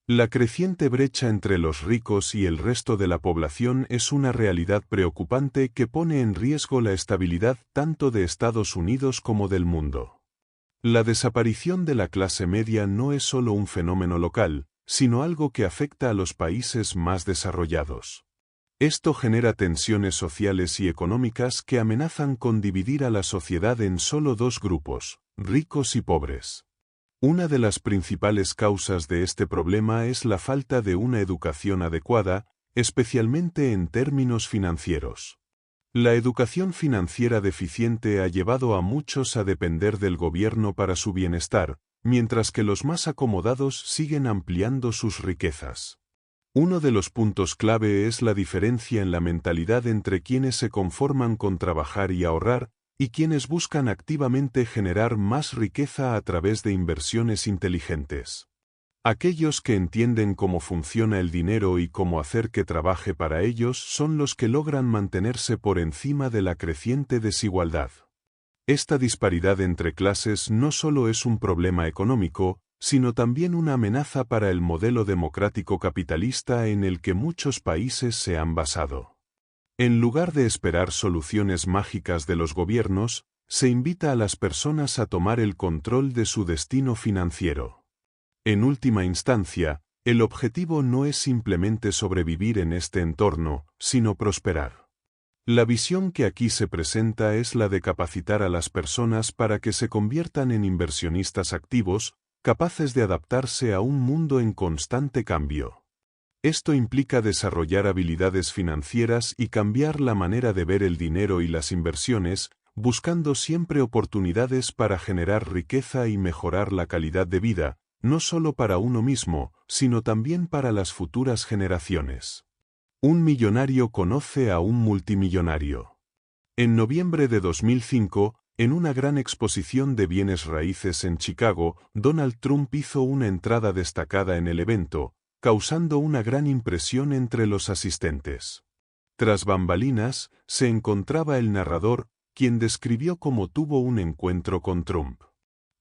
La creciente brecha entre los ricos y el resto de la población es una realidad preocupante que pone en riesgo la estabilidad tanto de Estados Unidos como del mundo. La desaparición de la clase media no es solo un fenómeno local, sino algo que afecta a los países más desarrollados. Esto genera tensiones sociales y económicas que amenazan con dividir a la sociedad en solo dos grupos, ricos y pobres. Una de las principales causas de este problema es la falta de una educación adecuada, especialmente en términos financieros. La educación financiera deficiente ha llevado a muchos a depender del gobierno para su bienestar, mientras que los más acomodados siguen ampliando sus riquezas. Uno de los puntos clave es la diferencia en la mentalidad entre quienes se conforman con trabajar y ahorrar, y quienes buscan activamente generar más riqueza a través de inversiones inteligentes. Aquellos que entienden cómo funciona el dinero y cómo hacer que trabaje para ellos son los que logran mantenerse por encima de la creciente desigualdad. Esta disparidad entre clases no solo es un problema económico, sino también una amenaza para el modelo democrático capitalista en el que muchos países se han basado. En lugar de esperar soluciones mágicas de los gobiernos, se invita a las personas a tomar el control de su destino financiero. En última instancia, el objetivo no es simplemente sobrevivir en este entorno, sino prosperar. La visión que aquí se presenta es la de capacitar a las personas para que se conviertan en inversionistas activos, capaces de adaptarse a un mundo en constante cambio. Esto implica desarrollar habilidades financieras y cambiar la manera de ver el dinero y las inversiones, buscando siempre oportunidades para generar riqueza y mejorar la calidad de vida, no solo para uno mismo, sino también para las futuras generaciones. Un millonario conoce a un multimillonario. En noviembre de 2005, en una gran exposición de bienes raíces en Chicago, Donald Trump hizo una entrada destacada en el evento, causando una gran impresión entre los asistentes. Tras bambalinas, se encontraba el narrador, quien describió cómo tuvo un encuentro con Trump.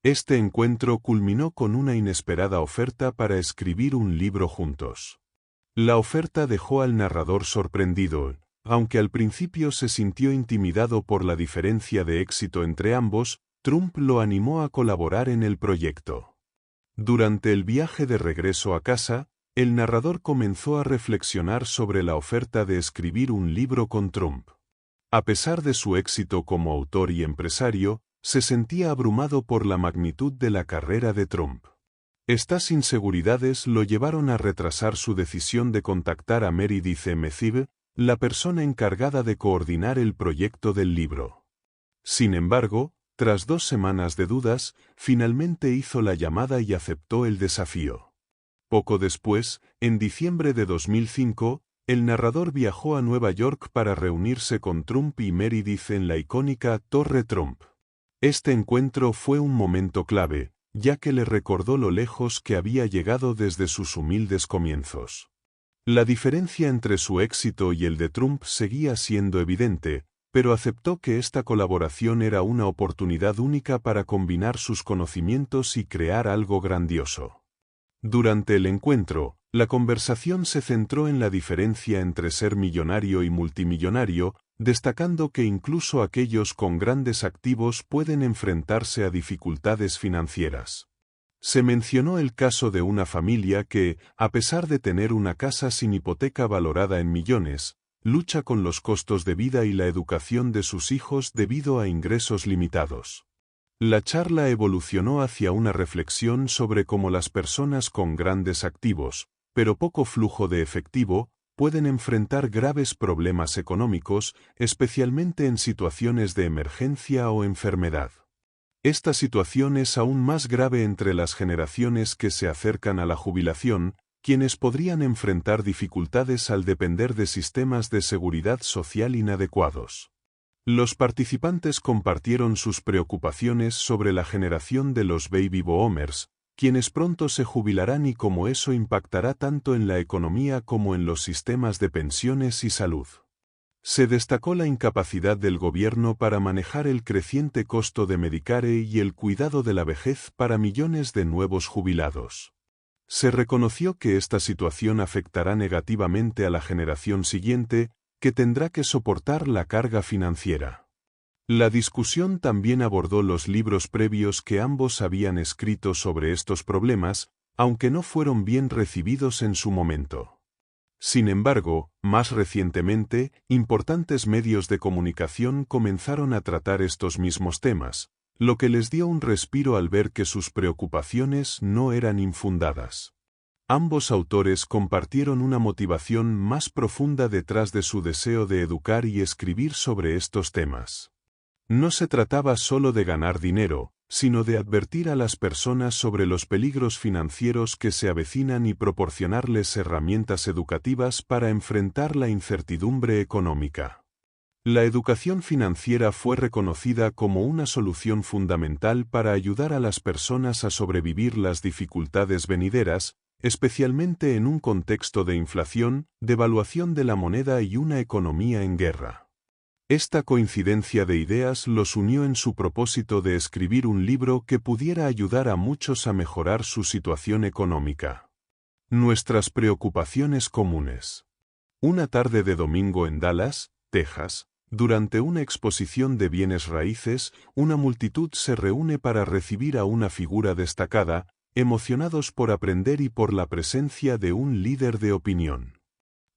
Este encuentro culminó con una inesperada oferta para escribir un libro juntos. La oferta dejó al narrador sorprendido, aunque al principio se sintió intimidado por la diferencia de éxito entre ambos, Trump lo animó a colaborar en el proyecto. Durante el viaje de regreso a casa, el narrador comenzó a reflexionar sobre la oferta de escribir un libro con Trump. A pesar de su éxito como autor y empresario, se sentía abrumado por la magnitud de la carrera de Trump. Estas inseguridades lo llevaron a retrasar su decisión de contactar a Meredith M. la persona encargada de coordinar el proyecto del libro. Sin embargo, tras 2 semanas de dudas, finalmente hizo la llamada y aceptó el desafío. Poco después, en diciembre de 2005, el narrador viajó a Nueva York para reunirse con Trump y Meredith en la icónica Torre Trump. Este encuentro fue un momento clave, ya que le recordó lo lejos que había llegado desde sus humildes comienzos. La diferencia entre su éxito y el de Trump seguía siendo evidente, pero aceptó que esta colaboración era una oportunidad única para combinar sus conocimientos y crear algo grandioso. Durante el encuentro, la conversación se centró en la diferencia entre ser millonario y multimillonario, destacando que incluso aquellos con grandes activos pueden enfrentarse a dificultades financieras. Se mencionó el caso de una familia que, a pesar de tener una casa sin hipoteca valorada en millones, lucha con los costos de vida y la educación de sus hijos debido a ingresos limitados. La charla evolucionó hacia una reflexión sobre cómo las personas con grandes activos, pero poco flujo de efectivo, pueden enfrentar graves problemas económicos, especialmente en situaciones de emergencia o enfermedad. Esta situación es aún más grave entre las generaciones que se acercan a la jubilación, quienes podrían enfrentar dificultades al depender de sistemas de seguridad social inadecuados. Los participantes compartieron sus preocupaciones sobre la generación de los baby boomers, quienes pronto se jubilarán y cómo eso impactará tanto en la economía como en los sistemas de pensiones y salud. Se destacó la incapacidad del gobierno para manejar el creciente costo de Medicare y el cuidado de la vejez para millones de nuevos jubilados. Se reconoció que esta situación afectará negativamente a la generación siguiente, que tendrá que soportar la carga financiera. La discusión también abordó los libros previos que ambos habían escrito sobre estos problemas, aunque no fueron bien recibidos en su momento. Sin embargo, más recientemente, importantes medios de comunicación comenzaron a tratar estos mismos temas, lo que les dio un respiro al ver que sus preocupaciones no eran infundadas. Ambos autores compartieron una motivación más profunda detrás de su deseo de educar y escribir sobre estos temas. No se trataba solo de ganar dinero, sino de advertir a las personas sobre los peligros financieros que se avecinan y proporcionarles herramientas educativas para enfrentar la incertidumbre económica. La educación financiera fue reconocida como una solución fundamental para ayudar a las personas a sobrevivir las dificultades venideras, especialmente en un contexto de inflación, devaluación de la moneda y una economía en guerra. Esta coincidencia de ideas los unió en su propósito de escribir un libro que pudiera ayudar a muchos a mejorar su situación económica. Nuestras preocupaciones comunes. Una tarde de domingo en Dallas, Texas, durante una exposición de bienes raíces, una multitud se reúne para recibir a una figura destacada, emocionados por aprender y por la presencia de un líder de opinión.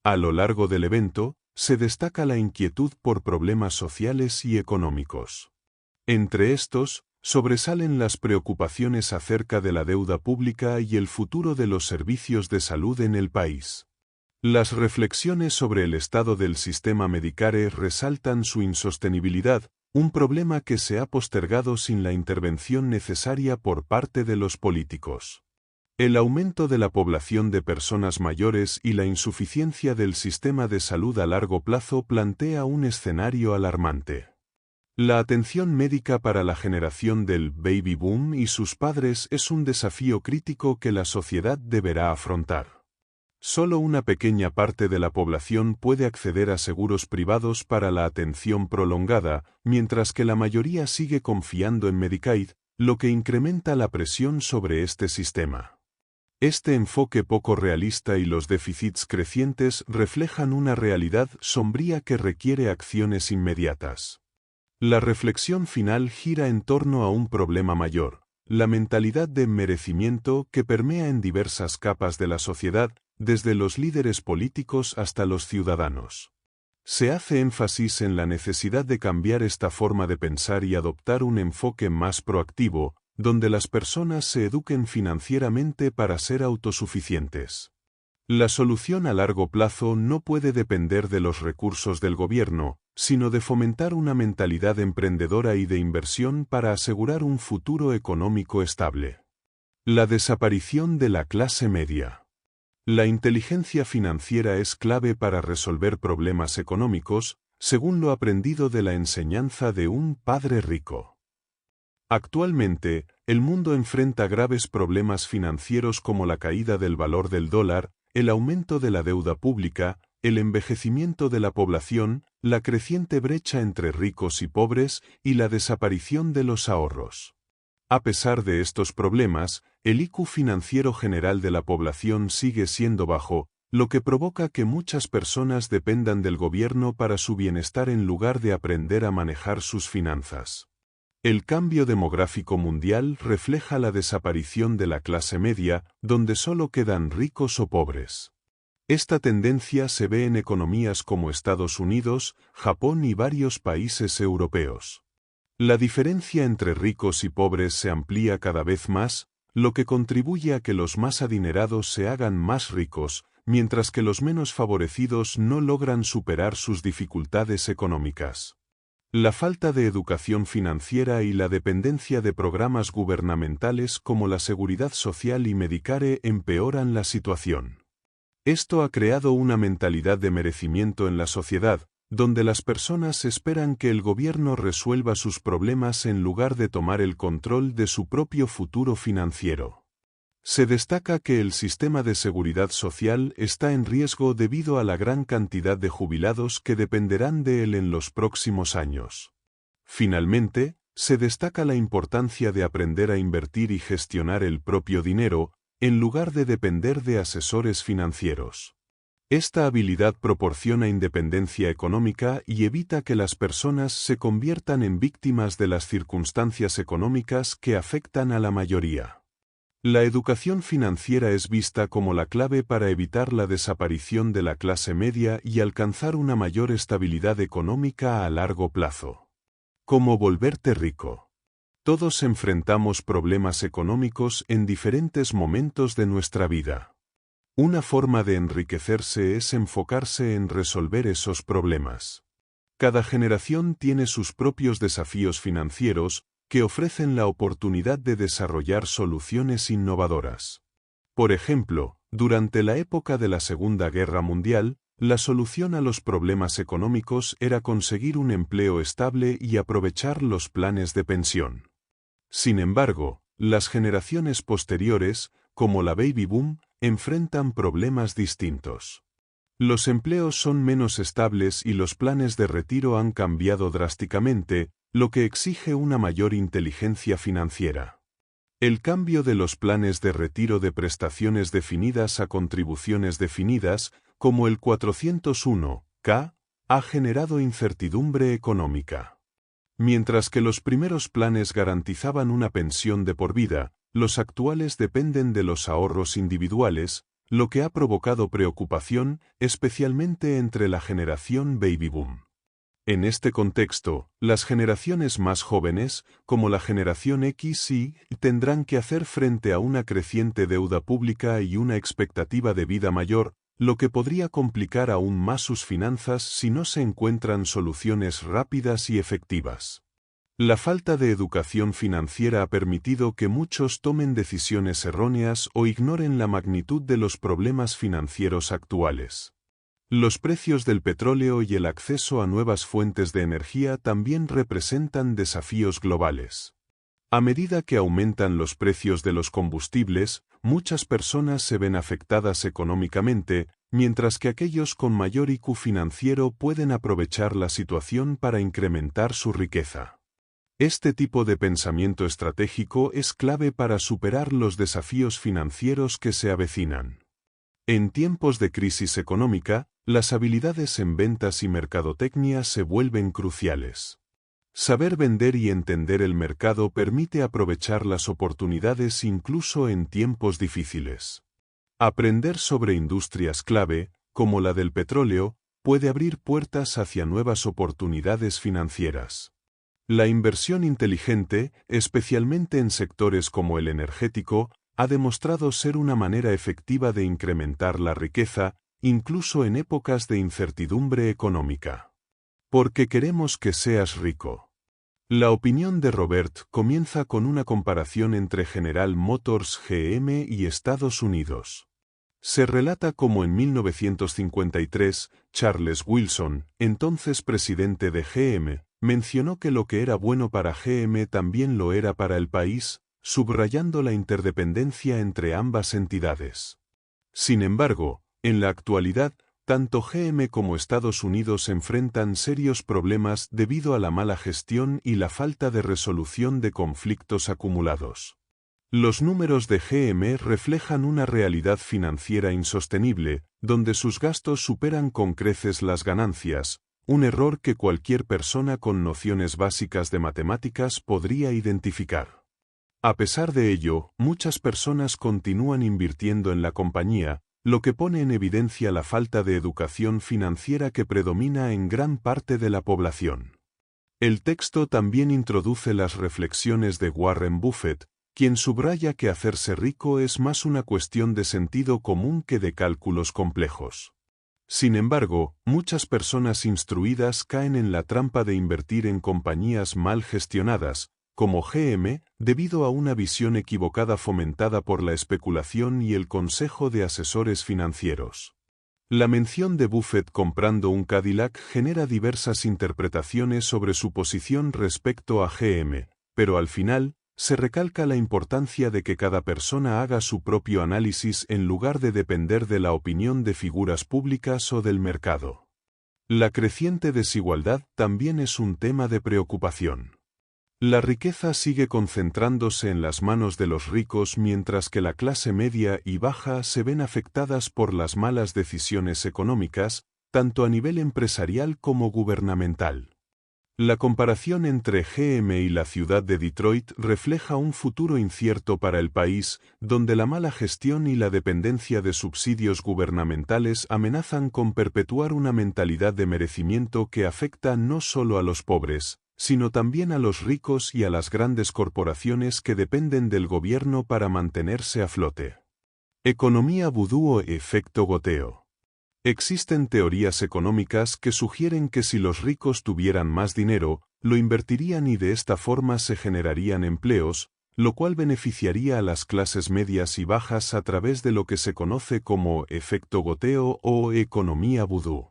A lo largo del evento, se destaca la inquietud por problemas sociales y económicos. Entre estos, sobresalen las preocupaciones acerca de la deuda pública y el futuro de los servicios de salud en el país. Las reflexiones sobre el estado del sistema Medicare resaltan su insostenibilidad, un problema que se ha postergado sin la intervención necesaria por parte de los políticos. El aumento de la población de personas mayores y la insuficiencia del sistema de salud a largo plazo plantea un escenario alarmante. La atención médica para la generación del baby boom y sus padres es un desafío crítico que la sociedad deberá afrontar. Solo una pequeña parte de la población puede acceder a seguros privados para la atención prolongada, mientras que la mayoría sigue confiando en Medicaid, lo que incrementa la presión sobre este sistema. Este enfoque poco realista y los déficits crecientes reflejan una realidad sombría que requiere acciones inmediatas. La reflexión final gira en torno a un problema mayor, la mentalidad de merecimiento que permea en diversas capas de la sociedad, desde los líderes políticos hasta los ciudadanos. Se hace énfasis en la necesidad de cambiar esta forma de pensar y adoptar un enfoque más proactivo, donde las personas se eduquen financieramente para ser autosuficientes. La solución a largo plazo no puede depender de los recursos del gobierno, sino de fomentar una mentalidad emprendedora y de inversión para asegurar un futuro económico estable. La desaparición de la clase media. La inteligencia financiera es clave para resolver problemas económicos, según lo aprendido de la enseñanza de un padre rico. Actualmente, el mundo enfrenta graves problemas financieros como la caída del valor del dólar, el aumento de la deuda pública, el envejecimiento de la población, la creciente brecha entre ricos y pobres y la desaparición de los ahorros. A pesar de estos problemas, el IQ financiero general de la población sigue siendo bajo, lo que provoca que muchas personas dependan del gobierno para su bienestar en lugar de aprender a manejar sus finanzas. El cambio demográfico mundial refleja la desaparición de la clase media, donde solo quedan ricos o pobres. Esta tendencia se ve en economías como Estados Unidos, Japón y varios países europeos. La diferencia entre ricos y pobres se amplía cada vez más, lo que contribuye a que los más adinerados se hagan más ricos, mientras que los menos favorecidos no logran superar sus dificultades económicas. La falta de educación financiera y la dependencia de programas gubernamentales como la Seguridad Social y Medicare empeoran la situación. Esto ha creado una mentalidad de merecimiento en la sociedad, donde las personas esperan que el gobierno resuelva sus problemas en lugar de tomar el control de su propio futuro financiero. Se destaca que el sistema de seguridad social está en riesgo debido a la gran cantidad de jubilados que dependerán de él en los próximos años. Finalmente, se destaca la importancia de aprender a invertir y gestionar el propio dinero, en lugar de depender de asesores financieros. Esta habilidad proporciona independencia económica y evita que las personas se conviertan en víctimas de las circunstancias económicas que afectan a la mayoría. La educación financiera es vista como la clave para evitar la desaparición de la clase media y alcanzar una mayor estabilidad económica a largo plazo. ¿Cómo volverte rico? Todos enfrentamos problemas económicos en diferentes momentos de nuestra vida. Una forma de enriquecerse es enfocarse en resolver esos problemas. Cada generación tiene sus propios desafíos financieros que ofrecen la oportunidad de desarrollar soluciones innovadoras. Por ejemplo, durante la época de la Segunda Guerra Mundial, la solución a los problemas económicos era conseguir un empleo estable y aprovechar los planes de pensión. Sin embargo, las generaciones posteriores, como la Baby Boom, enfrentan problemas distintos. Los empleos son menos estables y los planes de retiro han cambiado drásticamente, lo que exige una mayor inteligencia financiera. El cambio de los planes de retiro de prestaciones definidas a contribuciones definidas, como el 401(k), ha generado incertidumbre económica. Mientras que los primeros planes garantizaban una pensión de por vida, los actuales dependen de los ahorros individuales, lo que ha provocado preocupación, especialmente entre la generación Baby Boom. En este contexto, las generaciones más jóvenes, como la generación X y Y, tendrán que hacer frente a una creciente deuda pública y una expectativa de vida mayor, lo que podría complicar aún más sus finanzas si no se encuentran soluciones rápidas y efectivas. La falta de educación financiera ha permitido que muchos tomen decisiones erróneas o ignoren la magnitud de los problemas financieros actuales. Los precios del petróleo y el acceso a nuevas fuentes de energía también representan desafíos globales. A medida que aumentan los precios de los combustibles, muchas personas se ven afectadas económicamente, mientras que aquellos con mayor IQ financiero pueden aprovechar la situación para incrementar su riqueza. Este tipo de pensamiento estratégico es clave para superar los desafíos financieros que se avecinan. En tiempos de crisis económica, las habilidades en ventas y mercadotecnia se vuelven cruciales. Saber vender y entender el mercado permite aprovechar las oportunidades incluso en tiempos difíciles. Aprender sobre industrias clave, como la del petróleo, puede abrir puertas hacia nuevas oportunidades financieras. La inversión inteligente, especialmente en sectores como el energético, ha demostrado ser una manera efectiva de incrementar la riqueza, incluso en épocas de incertidumbre económica. Porque queremos que seas rico. La opinión de Robert comienza con una comparación entre General Motors GM y Estados Unidos. Se relata cómo en 1953, Charles Wilson, entonces presidente de GM, mencionó que lo que era bueno para GM también lo era para el país, subrayando la interdependencia entre ambas entidades. Sin embargo, en la actualidad, tanto GM como Estados Unidos enfrentan serios problemas debido a la mala gestión y la falta de resolución de conflictos acumulados. Los números de GM reflejan una realidad financiera insostenible, donde sus gastos superan con creces las ganancias, un error que cualquier persona con nociones básicas de matemáticas podría identificar. A pesar de ello, muchas personas continúan invirtiendo en la compañía, lo que pone en evidencia la falta de educación financiera que predomina en gran parte de la población. El texto también introduce las reflexiones de Warren Buffett, quien subraya que hacerse rico es más una cuestión de sentido común que de cálculos complejos. Sin embargo, muchas personas instruidas caen en la trampa de invertir en compañías mal gestionadas, como GM, debido a una visión equivocada fomentada por la especulación y el consejo de asesores financieros. La mención de Buffett comprando un Cadillac genera diversas interpretaciones sobre su posición respecto a GM, pero al final, se recalca la importancia de que cada persona haga su propio análisis en lugar de depender de la opinión de figuras públicas o del mercado. La creciente desigualdad también es un tema de preocupación. La riqueza sigue concentrándose en las manos de los ricos mientras que la clase media y baja se ven afectadas por las malas decisiones económicas, tanto a nivel empresarial como gubernamental. La comparación entre GM y la ciudad de Detroit refleja un futuro incierto para el país, donde la mala gestión y la dependencia de subsidios gubernamentales amenazan con perpetuar una mentalidad de merecimiento que afecta no solo a los pobres, sino también a los ricos y a las grandes corporaciones que dependen del gobierno para mantenerse a flote. Economía vudú o efecto goteo. Existen teorías económicas que sugieren que si los ricos tuvieran más dinero, lo invertirían y de esta forma se generarían empleos, lo cual beneficiaría a las clases medias y bajas a través de lo que se conoce como efecto goteo o economía vudú.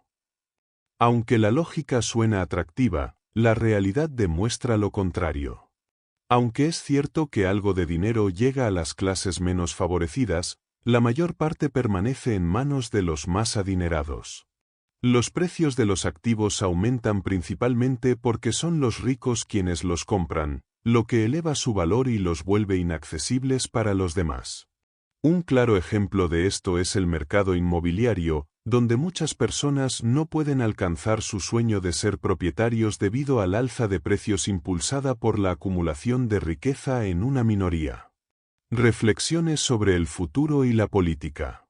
Aunque la lógica suena atractiva, la realidad demuestra lo contrario. Aunque es cierto que algo de dinero llega a las clases menos favorecidas, la mayor parte permanece en manos de los más adinerados. Los precios de los activos aumentan principalmente porque son los ricos quienes los compran, lo que eleva su valor y los vuelve inaccesibles para los demás. Un claro ejemplo de esto es el mercado inmobiliario, donde muchas personas no pueden alcanzar su sueño de ser propietarios debido al alza de precios impulsada por la acumulación de riqueza en una minoría. Reflexiones sobre el futuro y la política.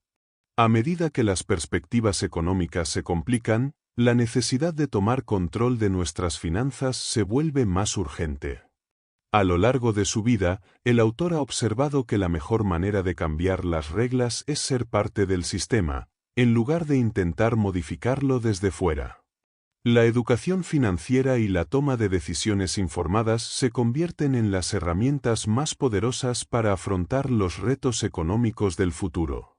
A medida que las perspectivas económicas se complican, la necesidad de tomar control de nuestras finanzas se vuelve más urgente. A lo largo de su vida, el autor ha observado que la mejor manera de cambiar las reglas es ser parte del sistema, en lugar de intentar modificarlo desde fuera. La educación financiera y la toma de decisiones informadas se convierten en las herramientas más poderosas para afrontar los retos económicos del futuro.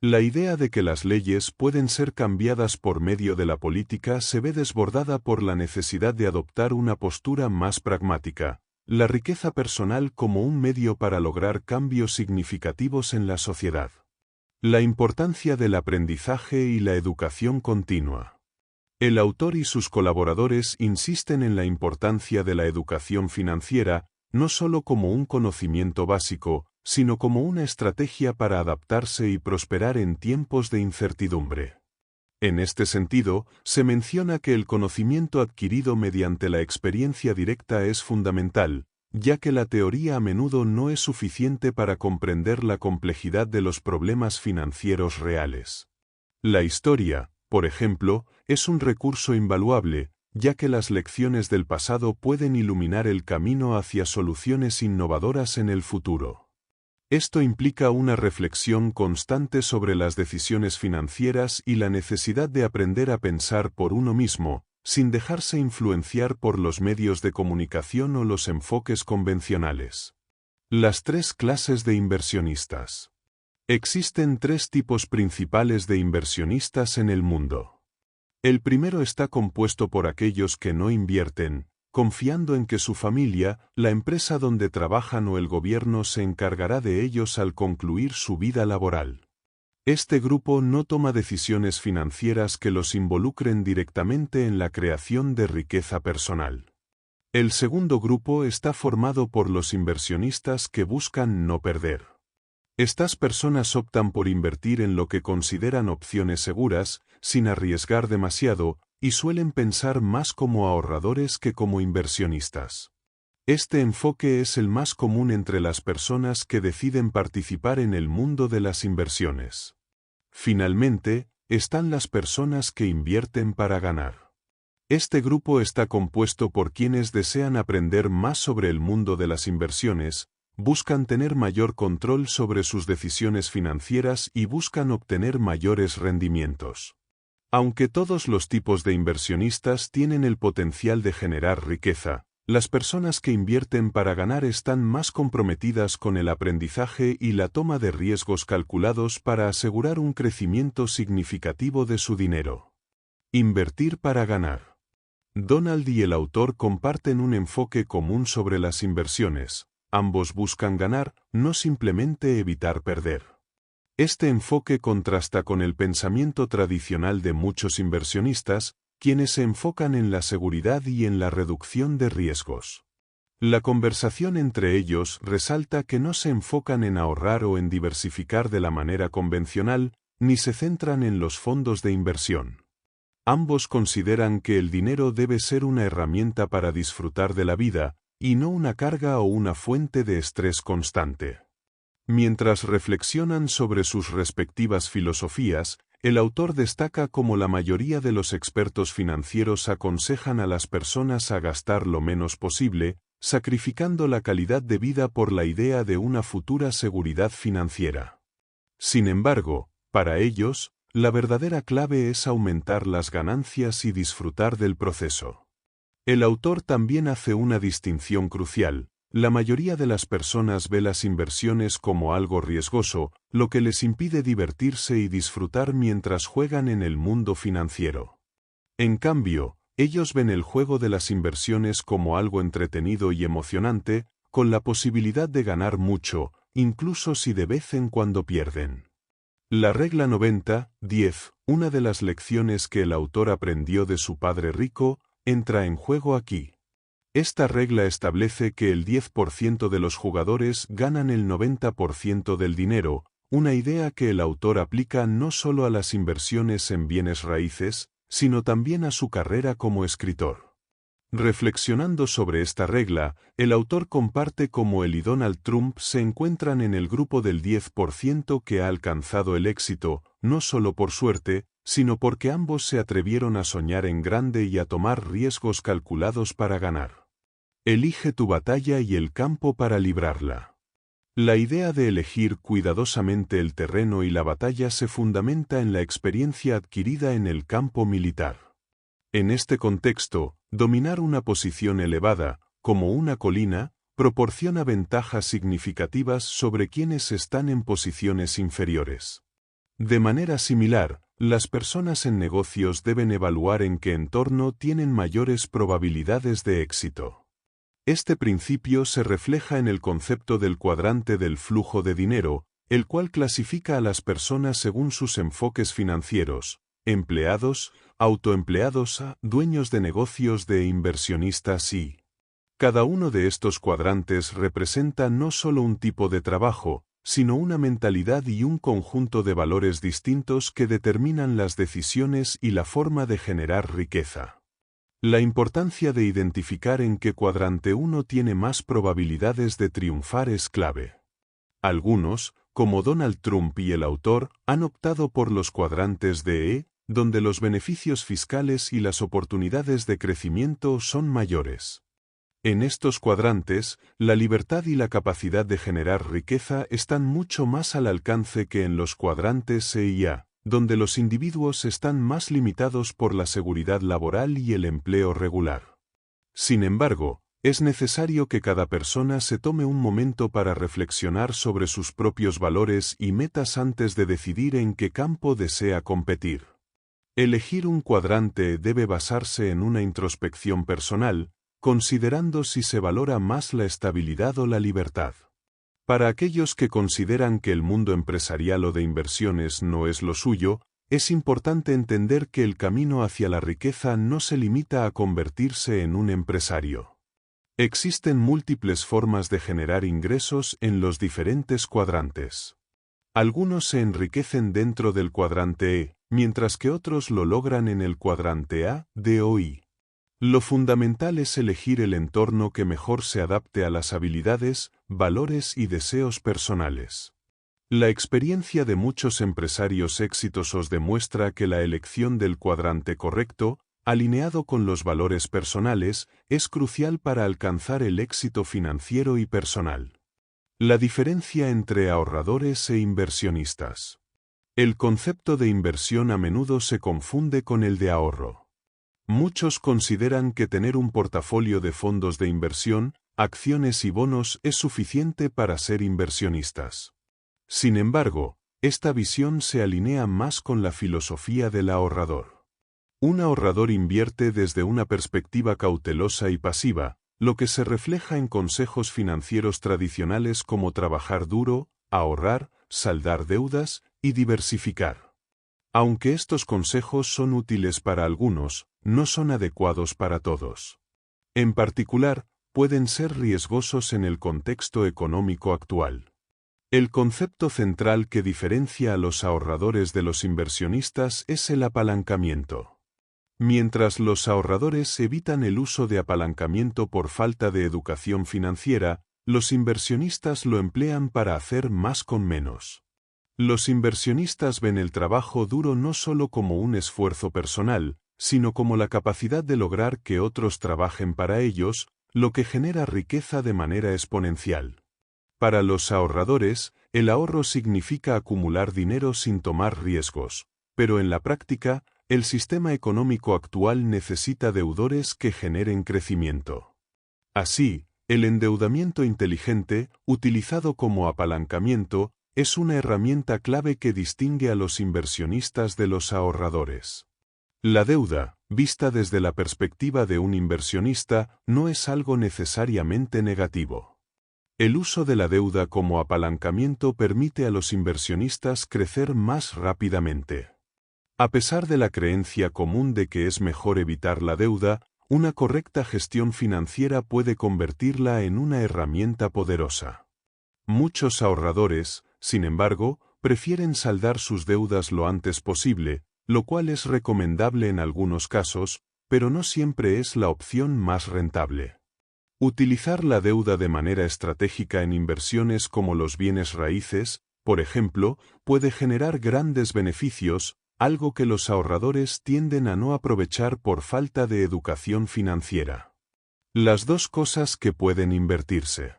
La idea de que las leyes pueden ser cambiadas por medio de la política se ve desbordada por la necesidad de adoptar una postura más pragmática, la riqueza personal como un medio para lograr cambios significativos en la sociedad. La importancia del aprendizaje y la educación continua. El autor y sus colaboradores insisten en la importancia de la educación financiera, no solo como un conocimiento básico, sino como una estrategia para adaptarse y prosperar en tiempos de incertidumbre. En este sentido, se menciona que el conocimiento adquirido mediante la experiencia directa es fundamental, ya que la teoría a menudo no es suficiente para comprender la complejidad de los problemas financieros reales. La historia, por ejemplo, es un recurso invaluable, ya que las lecciones del pasado pueden iluminar el camino hacia soluciones innovadoras en el futuro. Esto implica una reflexión constante sobre las decisiones financieras y la necesidad de aprender a pensar por uno mismo, sin dejarse influenciar por los medios de comunicación o los enfoques convencionales. Las tres clases de inversionistas. Existen tres tipos principales de inversionistas en el mundo. El primero está compuesto por aquellos que no invierten, confiando en que su familia, la empresa donde trabajan o el gobierno se encargará de ellos al concluir su vida laboral. Este grupo no toma decisiones financieras que los involucren directamente en la creación de riqueza personal. El segundo grupo está formado por los inversionistas que buscan no perder. Estas personas optan por invertir en lo que consideran opciones seguras, sin arriesgar demasiado, y suelen pensar más como ahorradores que como inversionistas. Este enfoque es el más común entre las personas que deciden participar en el mundo de las inversiones. Finalmente, están las personas que invierten para ganar. Este grupo está compuesto por quienes desean aprender más sobre el mundo de las inversiones, buscan tener mayor control sobre sus decisiones financieras y buscan obtener mayores rendimientos. Aunque todos los tipos de inversionistas tienen el potencial de generar riqueza, las personas que invierten para ganar están más comprometidas con el aprendizaje y la toma de riesgos calculados para asegurar un crecimiento significativo de su dinero. Invertir para ganar. Donald y el autor comparten un enfoque común sobre las inversiones. Ambos buscan ganar, no simplemente evitar perder. Este enfoque contrasta con el pensamiento tradicional de muchos inversionistas, quienes se enfocan en la seguridad y en la reducción de riesgos. La conversación entre ellos resalta que no se enfocan en ahorrar o en diversificar de la manera convencional, ni se centran en los fondos de inversión. Ambos consideran que el dinero debe ser una herramienta para disfrutar de la vida, y no una carga o una fuente de estrés constante. Mientras reflexionan sobre sus respectivas filosofías, el autor destaca cómo la mayoría de los expertos financieros aconsejan a las personas a gastar lo menos posible, sacrificando la calidad de vida por la idea de una futura seguridad financiera. Sin embargo, para ellos, la verdadera clave es aumentar las ganancias y disfrutar del proceso. El autor también hace una distinción crucial. La mayoría de las personas ve las inversiones como algo riesgoso, lo que les impide divertirse y disfrutar mientras juegan en el mundo financiero. En cambio, ellos ven el juego de las inversiones como algo entretenido y emocionante, con la posibilidad de ganar mucho, incluso si de vez en cuando pierden. La regla 90-10, una de las lecciones que el autor aprendió de su padre rico, entra en juego aquí. Esta regla establece que el 10% de los jugadores ganan el 90% del dinero, una idea que el autor aplica no solo a las inversiones en bienes raíces, sino también a su carrera como escritor. Reflexionando sobre esta regla, el autor comparte cómo él y Donald Trump se encuentran en el grupo del 10% que ha alcanzado el éxito, no solo por suerte, sino porque ambos se atrevieron a soñar en grande y a tomar riesgos calculados para ganar. Elige tu batalla y el campo para librarla. La idea de elegir cuidadosamente el terreno y la batalla se fundamenta en la experiencia adquirida en el campo militar. En este contexto, dominar una posición elevada, como una colina, proporciona ventajas significativas sobre quienes están en posiciones inferiores. De manera similar, las personas en negocios deben evaluar en qué entorno tienen mayores probabilidades de éxito. Este principio se refleja en el concepto del cuadrante del flujo de dinero, el cual clasifica a las personas según sus enfoques financieros: empleados, autoempleados, dueños de negocios e inversionistas y. Cada uno de estos cuadrantes representa no solo un tipo de trabajo, sino una mentalidad y un conjunto de valores distintos que determinan las decisiones y la forma de generar riqueza. La importancia de identificar en qué cuadrante uno tiene más probabilidades de triunfar es clave. Algunos, como Donald Trump y el autor, han optado por los cuadrantes de E, donde los beneficios fiscales y las oportunidades de crecimiento son mayores. En estos cuadrantes, la libertad y la capacidad de generar riqueza están mucho más al alcance que en los cuadrantes C y A, donde los individuos están más limitados por la seguridad laboral y el empleo regular. Sin embargo, es necesario que cada persona se tome un momento para reflexionar sobre sus propios valores y metas antes de decidir en qué campo desea competir. Elegir un cuadrante debe basarse en una introspección personal, considerando si se valora más la estabilidad o la libertad. Para aquellos que consideran que el mundo empresarial o de inversiones no es lo suyo, es importante entender que el camino hacia la riqueza no se limita a convertirse en un empresario. Existen múltiples formas de generar ingresos en los diferentes cuadrantes. Algunos se enriquecen dentro del cuadrante E, mientras que otros lo logran en el cuadrante A, D o I. Lo fundamental es elegir el entorno que mejor se adapte a las habilidades, valores y deseos personales. La experiencia de muchos empresarios exitosos demuestra que la elección del cuadrante correcto, alineado con los valores personales, es crucial para alcanzar el éxito financiero y personal. La diferencia entre ahorradores e inversionistas. El concepto de inversión a menudo se confunde con el de ahorro. Muchos consideran que tener un portafolio de fondos de inversión, acciones y bonos es suficiente para ser inversionistas. Sin embargo, esta visión se alinea más con la filosofía del ahorrador. Un ahorrador invierte desde una perspectiva cautelosa y pasiva, lo que se refleja en consejos financieros tradicionales como trabajar duro, ahorrar, saldar deudas y diversificar. Aunque estos consejos son útiles para algunos, no son adecuados para todos. En particular, pueden ser riesgosos en el contexto económico actual. El concepto central que diferencia a los ahorradores de los inversionistas es el apalancamiento. Mientras los ahorradores evitan el uso de apalancamiento por falta de educación financiera, los inversionistas lo emplean para hacer más con menos. Los inversionistas ven el trabajo duro no solo como un esfuerzo personal, sino como la capacidad de lograr que otros trabajen para ellos, lo que genera riqueza de manera exponencial. Para los ahorradores, el ahorro significa acumular dinero sin tomar riesgos, pero en la práctica, el sistema económico actual necesita deudores que generen crecimiento. Así, el endeudamiento inteligente, utilizado como apalancamiento, es una herramienta clave que distingue a los inversionistas de los ahorradores. La deuda, vista desde la perspectiva de un inversionista, no es algo necesariamente negativo. El uso de la deuda como apalancamiento permite a los inversionistas crecer más rápidamente. A pesar de la creencia común de que es mejor evitar la deuda, una correcta gestión financiera puede convertirla en una herramienta poderosa. Muchos ahorradores, sin embargo, prefieren saldar sus deudas lo antes posible, lo cual es recomendable en algunos casos, pero no siempre es la opción más rentable. Utilizar la deuda de manera estratégica en inversiones como los bienes raíces, por ejemplo, puede generar grandes beneficios, algo que los ahorradores tienden a no aprovechar por falta de educación financiera. Las dos cosas que pueden invertirse.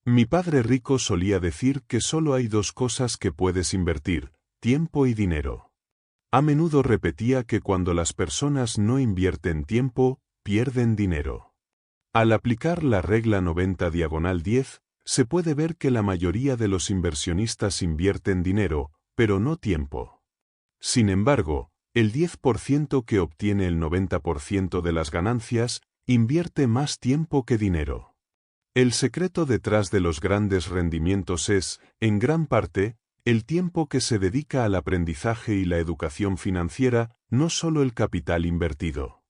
Mi padre rico solía decir que solo hay dos cosas que puedes invertir: tiempo y dinero. A menudo repetía que cuando las personas no invierten tiempo, pierden dinero. Al aplicar la regla 90/10, se puede ver que la mayoría de los inversionistas invierten dinero, pero no tiempo. Sin embargo, el 10% que obtiene el 90% de las ganancias, invierte más tiempo que dinero. El secreto detrás de los grandes rendimientos es, en gran parte, el tiempo que se dedica al aprendizaje y la educación financiera, no solo el capital invertido.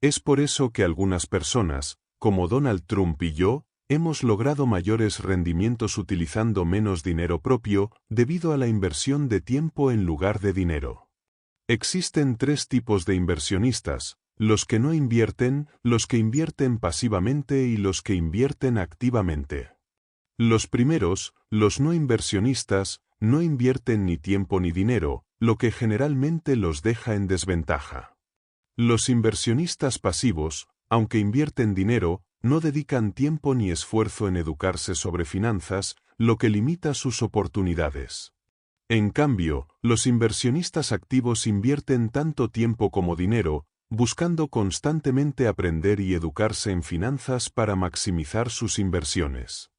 Es por eso que algunas personas, como Donald Trump y yo, hemos logrado mayores rendimientos utilizando menos dinero propio, debido a la inversión de tiempo en lugar de dinero. Existen tres tipos de inversionistas: los que no invierten, los que invierten pasivamente y los que invierten activamente. Los primeros, los no inversionistas, no invierten ni tiempo ni dinero, lo que generalmente los deja en desventaja. Los inversionistas pasivos, aunque invierten dinero, no dedican tiempo ni esfuerzo en educarse sobre finanzas, lo que limita sus oportunidades. En cambio, los inversionistas activos invierten tanto tiempo como dinero, buscando constantemente aprender y educarse en finanzas para maximizar sus inversiones.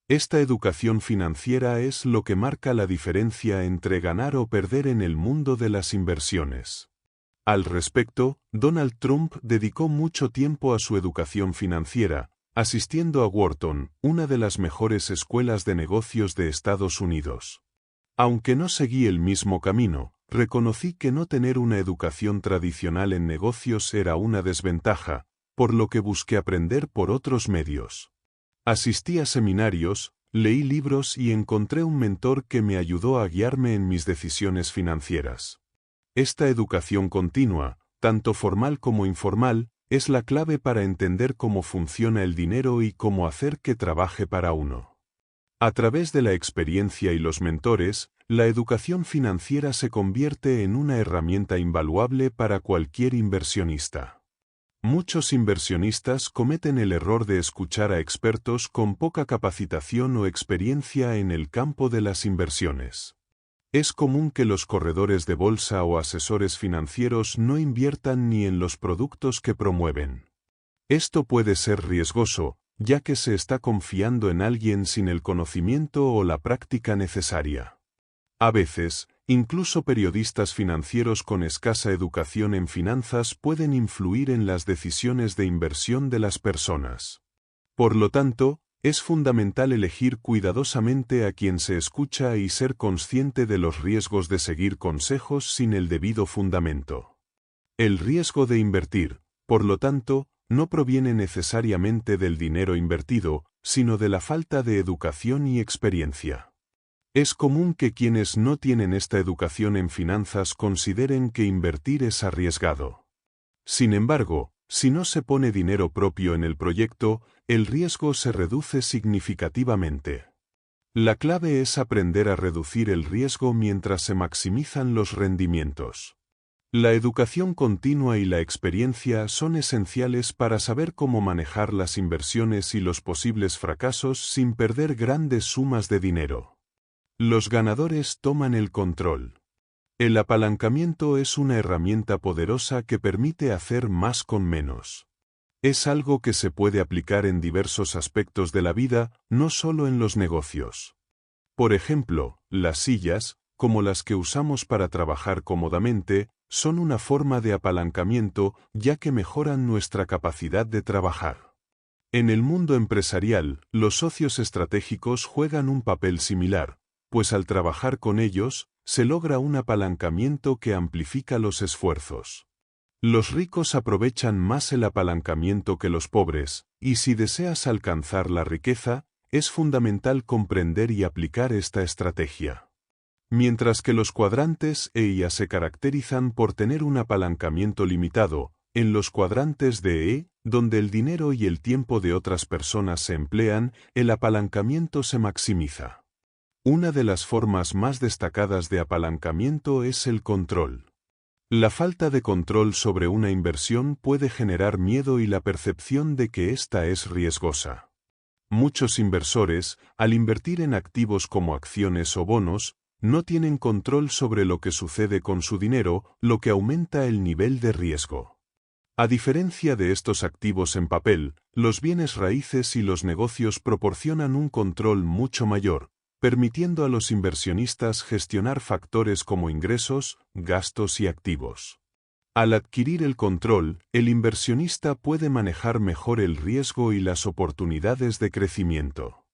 Esta educación financiera es lo que marca la diferencia entre ganar o perder en el mundo de las inversiones. Al respecto, Donald Trump dedicó mucho tiempo a su educación financiera, asistiendo a Wharton, una de las mejores escuelas de negocios de Estados Unidos. Aunque no seguí el mismo camino, reconocí que no tener una educación tradicional en negocios era una desventaja, por lo que busqué aprender por otros medios. Asistí a seminarios, leí libros y encontré un mentor que me ayudó a guiarme en mis decisiones financieras. Esta educación continua, tanto formal como informal, es la clave para entender cómo funciona el dinero y cómo hacer que trabaje para uno. A través de la experiencia y los mentores, la educación financiera se convierte en una herramienta invaluable para cualquier inversionista. Muchos inversionistas cometen el error de escuchar a expertos con poca capacitación o experiencia en el campo de las inversiones. Es común que los corredores de bolsa o asesores financieros no inviertan ni en los productos que promueven. Esto puede ser riesgoso, ya que se está confiando en alguien sin el conocimiento o la práctica necesaria. A veces, incluso periodistas financieros con escasa educación en finanzas pueden influir en las decisiones de inversión de las personas. Por lo tanto, es fundamental elegir cuidadosamente a quien se escucha y ser consciente de los riesgos de seguir consejos sin el debido fundamento. El riesgo de invertir, por lo tanto, no proviene necesariamente del dinero invertido, sino de la falta de educación y experiencia. Es común que quienes no tienen esta educación en finanzas consideren que invertir es arriesgado. Sin embargo, si no se pone dinero propio en el proyecto, el riesgo se reduce significativamente. La clave es aprender a reducir el riesgo mientras se maximizan los rendimientos. La educación continua y la experiencia son esenciales para saber cómo manejar las inversiones y los posibles fracasos sin perder grandes sumas de dinero. Los ganadores toman el control. El apalancamiento es una herramienta poderosa que permite hacer más con menos. Es algo que se puede aplicar en diversos aspectos de la vida, no solo en los negocios. Por ejemplo, las sillas, como las que usamos para trabajar cómodamente, son una forma de apalancamiento, ya que mejoran nuestra capacidad de trabajar. En el mundo empresarial, los socios estratégicos juegan un papel similar, pues al trabajar con ellos, se logra un apalancamiento que amplifica los esfuerzos. Los ricos aprovechan más el apalancamiento que los pobres, y si deseas alcanzar la riqueza, es fundamental comprender y aplicar esta estrategia. Mientras que los cuadrantes EIA se caracterizan por tener un apalancamiento limitado, en los cuadrantes de E, donde el dinero y el tiempo de otras personas se emplean, el apalancamiento se maximiza. Una de las formas más destacadas de apalancamiento es el control. La falta de control sobre una inversión puede generar miedo y la percepción de que ésta es riesgosa. Muchos inversores, al invertir en activos como acciones o bonos, no tienen control sobre lo que sucede con su dinero, lo que aumenta el nivel de riesgo. A diferencia de estos activos en papel, los bienes raíces y los negocios proporcionan un control mucho mayor, permitiendo a los inversionistas gestionar factores como ingresos, gastos y activos. Al adquirir el control, el inversionista puede manejar mejor el riesgo y las oportunidades de crecimiento.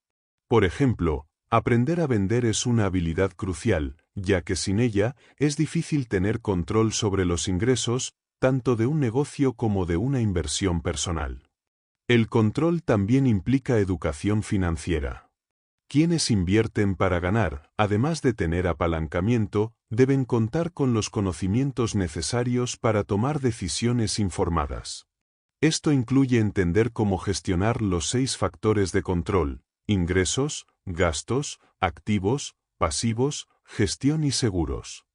Por ejemplo, aprender a vender es una habilidad crucial, ya que sin ella, es difícil tener control sobre los ingresos, tanto de un negocio como de una inversión personal. El control también implica educación financiera. Quienes invierten para ganar, además de tener apalancamiento, deben contar con los conocimientos necesarios para tomar decisiones informadas. Esto incluye entender cómo gestionar los 6 factores de control: ingresos, gastos, activos, pasivos, gestión y seguros.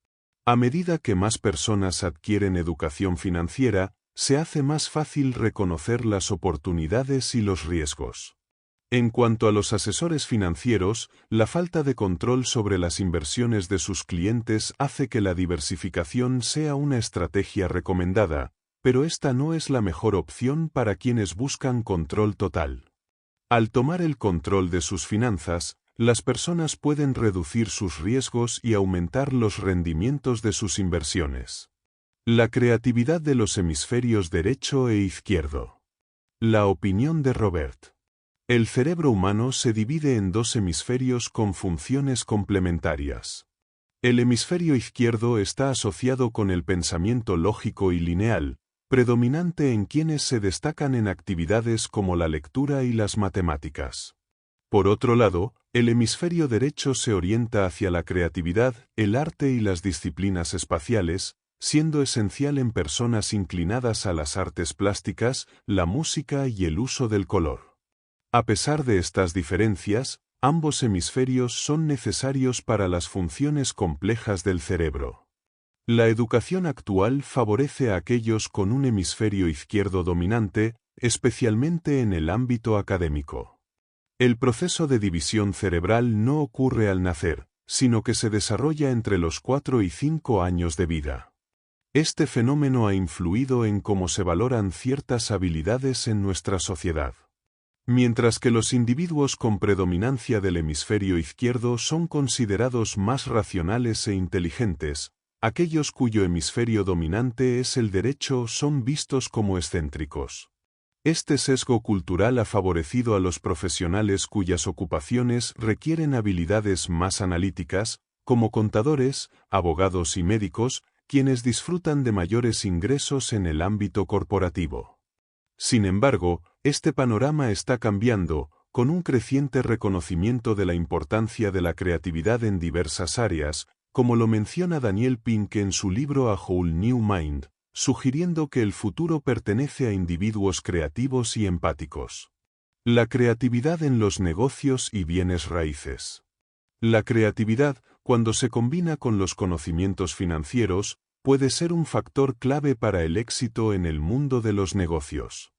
A medida que más personas adquieren educación financiera, se hace más fácil reconocer las oportunidades y los riesgos. En cuanto a los asesores financieros, la falta de control sobre las inversiones de sus clientes hace que la diversificación sea una estrategia recomendada, pero esta no es la mejor opción para quienes buscan control total. Al tomar el control de sus finanzas, las personas pueden reducir sus riesgos y aumentar los rendimientos de sus inversiones. La creatividad de los hemisferios derecho e izquierdo. La opinión de Robert. El cerebro humano se divide en 2 hemisferios con funciones complementarias. El hemisferio izquierdo está asociado con el pensamiento lógico y lineal, predominante en quienes se destacan en actividades como la lectura y las matemáticas. Por otro lado, el hemisferio derecho se orienta hacia la creatividad, el arte y las disciplinas espaciales, siendo esencial en personas inclinadas a las artes plásticas, la música y el uso del color. A pesar de estas diferencias, ambos hemisferios son necesarios para las funciones complejas del cerebro. La educación actual favorece a aquellos con un hemisferio izquierdo dominante, especialmente en el ámbito académico. El proceso de división cerebral no ocurre al nacer, sino que se desarrolla entre los 4 y 5 años de vida. Este fenómeno ha influido en cómo se valoran ciertas habilidades en nuestra sociedad. Mientras que los individuos con predominancia del hemisferio izquierdo son considerados más racionales e inteligentes, aquellos cuyo hemisferio dominante es el derecho son vistos como excéntricos. Este sesgo cultural ha favorecido a los profesionales cuyas ocupaciones requieren habilidades más analíticas, como contadores, abogados y médicos, quienes disfrutan de mayores ingresos en el ámbito corporativo. Sin embargo, este panorama está cambiando, con un creciente reconocimiento de la importancia de la creatividad en diversas áreas, como lo menciona Daniel Pink en su libro A Whole New Mind, sugiriendo que el futuro pertenece a individuos creativos y empáticos. La creatividad en los negocios y bienes raíces. La creatividad, cuando se combina con los conocimientos financieros, puede ser un factor clave para el éxito en el mundo de los negocios.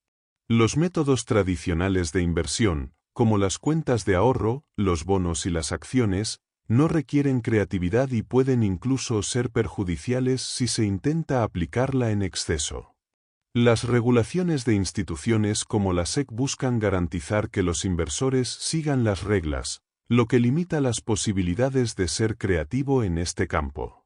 Los métodos tradicionales de inversión, como las cuentas de ahorro, los bonos y las acciones, no requieren creatividad y pueden incluso ser perjudiciales si se intenta aplicarla en exceso. Las regulaciones de instituciones como la SEC buscan garantizar que los inversores sigan las reglas, lo que limita las posibilidades de ser creativo en este campo.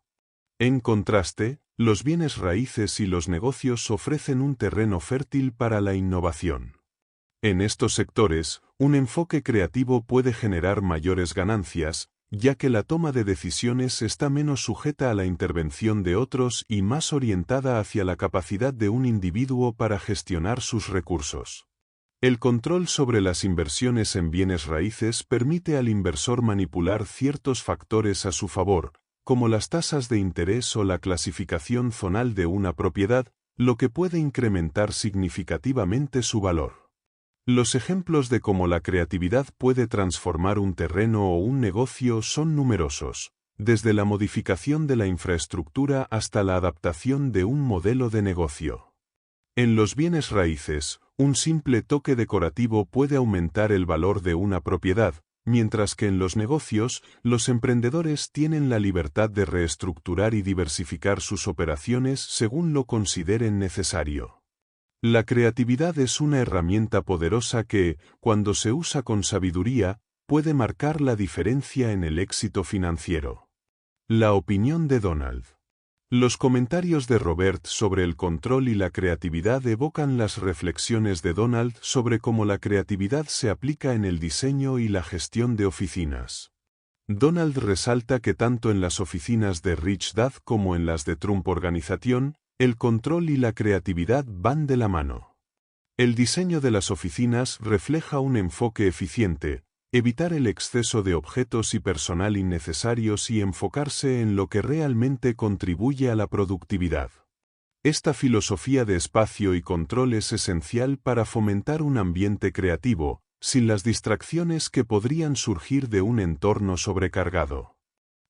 En contraste, los bienes raíces y los negocios ofrecen un terreno fértil para la innovación. En estos sectores, un enfoque creativo puede generar mayores ganancias, ya que la toma de decisiones está menos sujeta a la intervención de otros y más orientada hacia la capacidad de un individuo para gestionar sus recursos. El control sobre las inversiones en bienes raíces permite al inversor manipular ciertos factores a su favor, como las tasas de interés o la clasificación zonal de una propiedad, lo que puede incrementar significativamente su valor. Los ejemplos de cómo la creatividad puede transformar un terreno o un negocio son numerosos, desde la modificación de la infraestructura hasta la adaptación de un modelo de negocio. En los bienes raíces, un simple toque decorativo puede aumentar el valor de una propiedad, mientras que en los negocios, los emprendedores tienen la libertad de reestructurar y diversificar sus operaciones según lo consideren necesario. La creatividad es una herramienta poderosa que, cuando se usa con sabiduría, puede marcar la diferencia en el éxito financiero. La opinión de Donald. Los comentarios de Robert sobre el control y la creatividad evocan las reflexiones de Donald sobre cómo la creatividad se aplica en el diseño y la gestión de oficinas. Donald resalta que tanto en las oficinas de Rich Dad como en las de Trump Organization, el control y la creatividad van de la mano. El diseño de las oficinas refleja un enfoque eficiente, evitar el exceso de objetos y personal innecesarios y enfocarse en lo que realmente contribuye a la productividad. Esta filosofía de espacio y control es esencial para fomentar un ambiente creativo, sin las distracciones que podrían surgir de un entorno sobrecargado.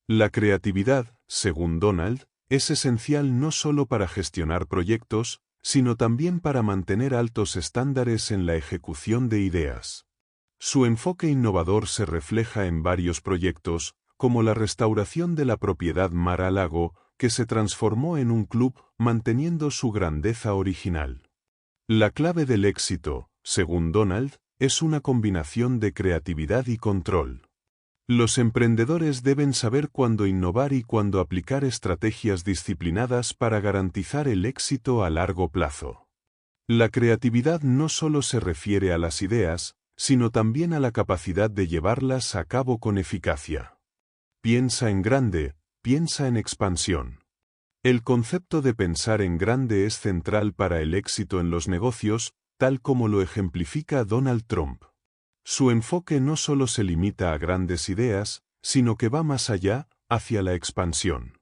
La creatividad, según Donald, es esencial no solo para gestionar proyectos, sino también para mantener altos estándares en la ejecución de ideas. Su enfoque innovador se refleja en varios proyectos, como la restauración de la propiedad Mar-a-Lago, que se transformó en un club, manteniendo su grandeza original. La clave del éxito, según Donald, es una combinación de creatividad y control. Los emprendedores deben saber cuándo innovar y cuándo aplicar estrategias disciplinadas para garantizar el éxito a largo plazo. La creatividad no solo se refiere a las ideas, sino también a la capacidad de llevarlas a cabo con eficacia. Piensa en grande, piensa en expansión. El concepto de pensar en grande es central para el éxito en los negocios, tal como lo ejemplifica Donald Trump. Su enfoque no solo se limita a grandes ideas, sino que va más allá, hacia la expansión.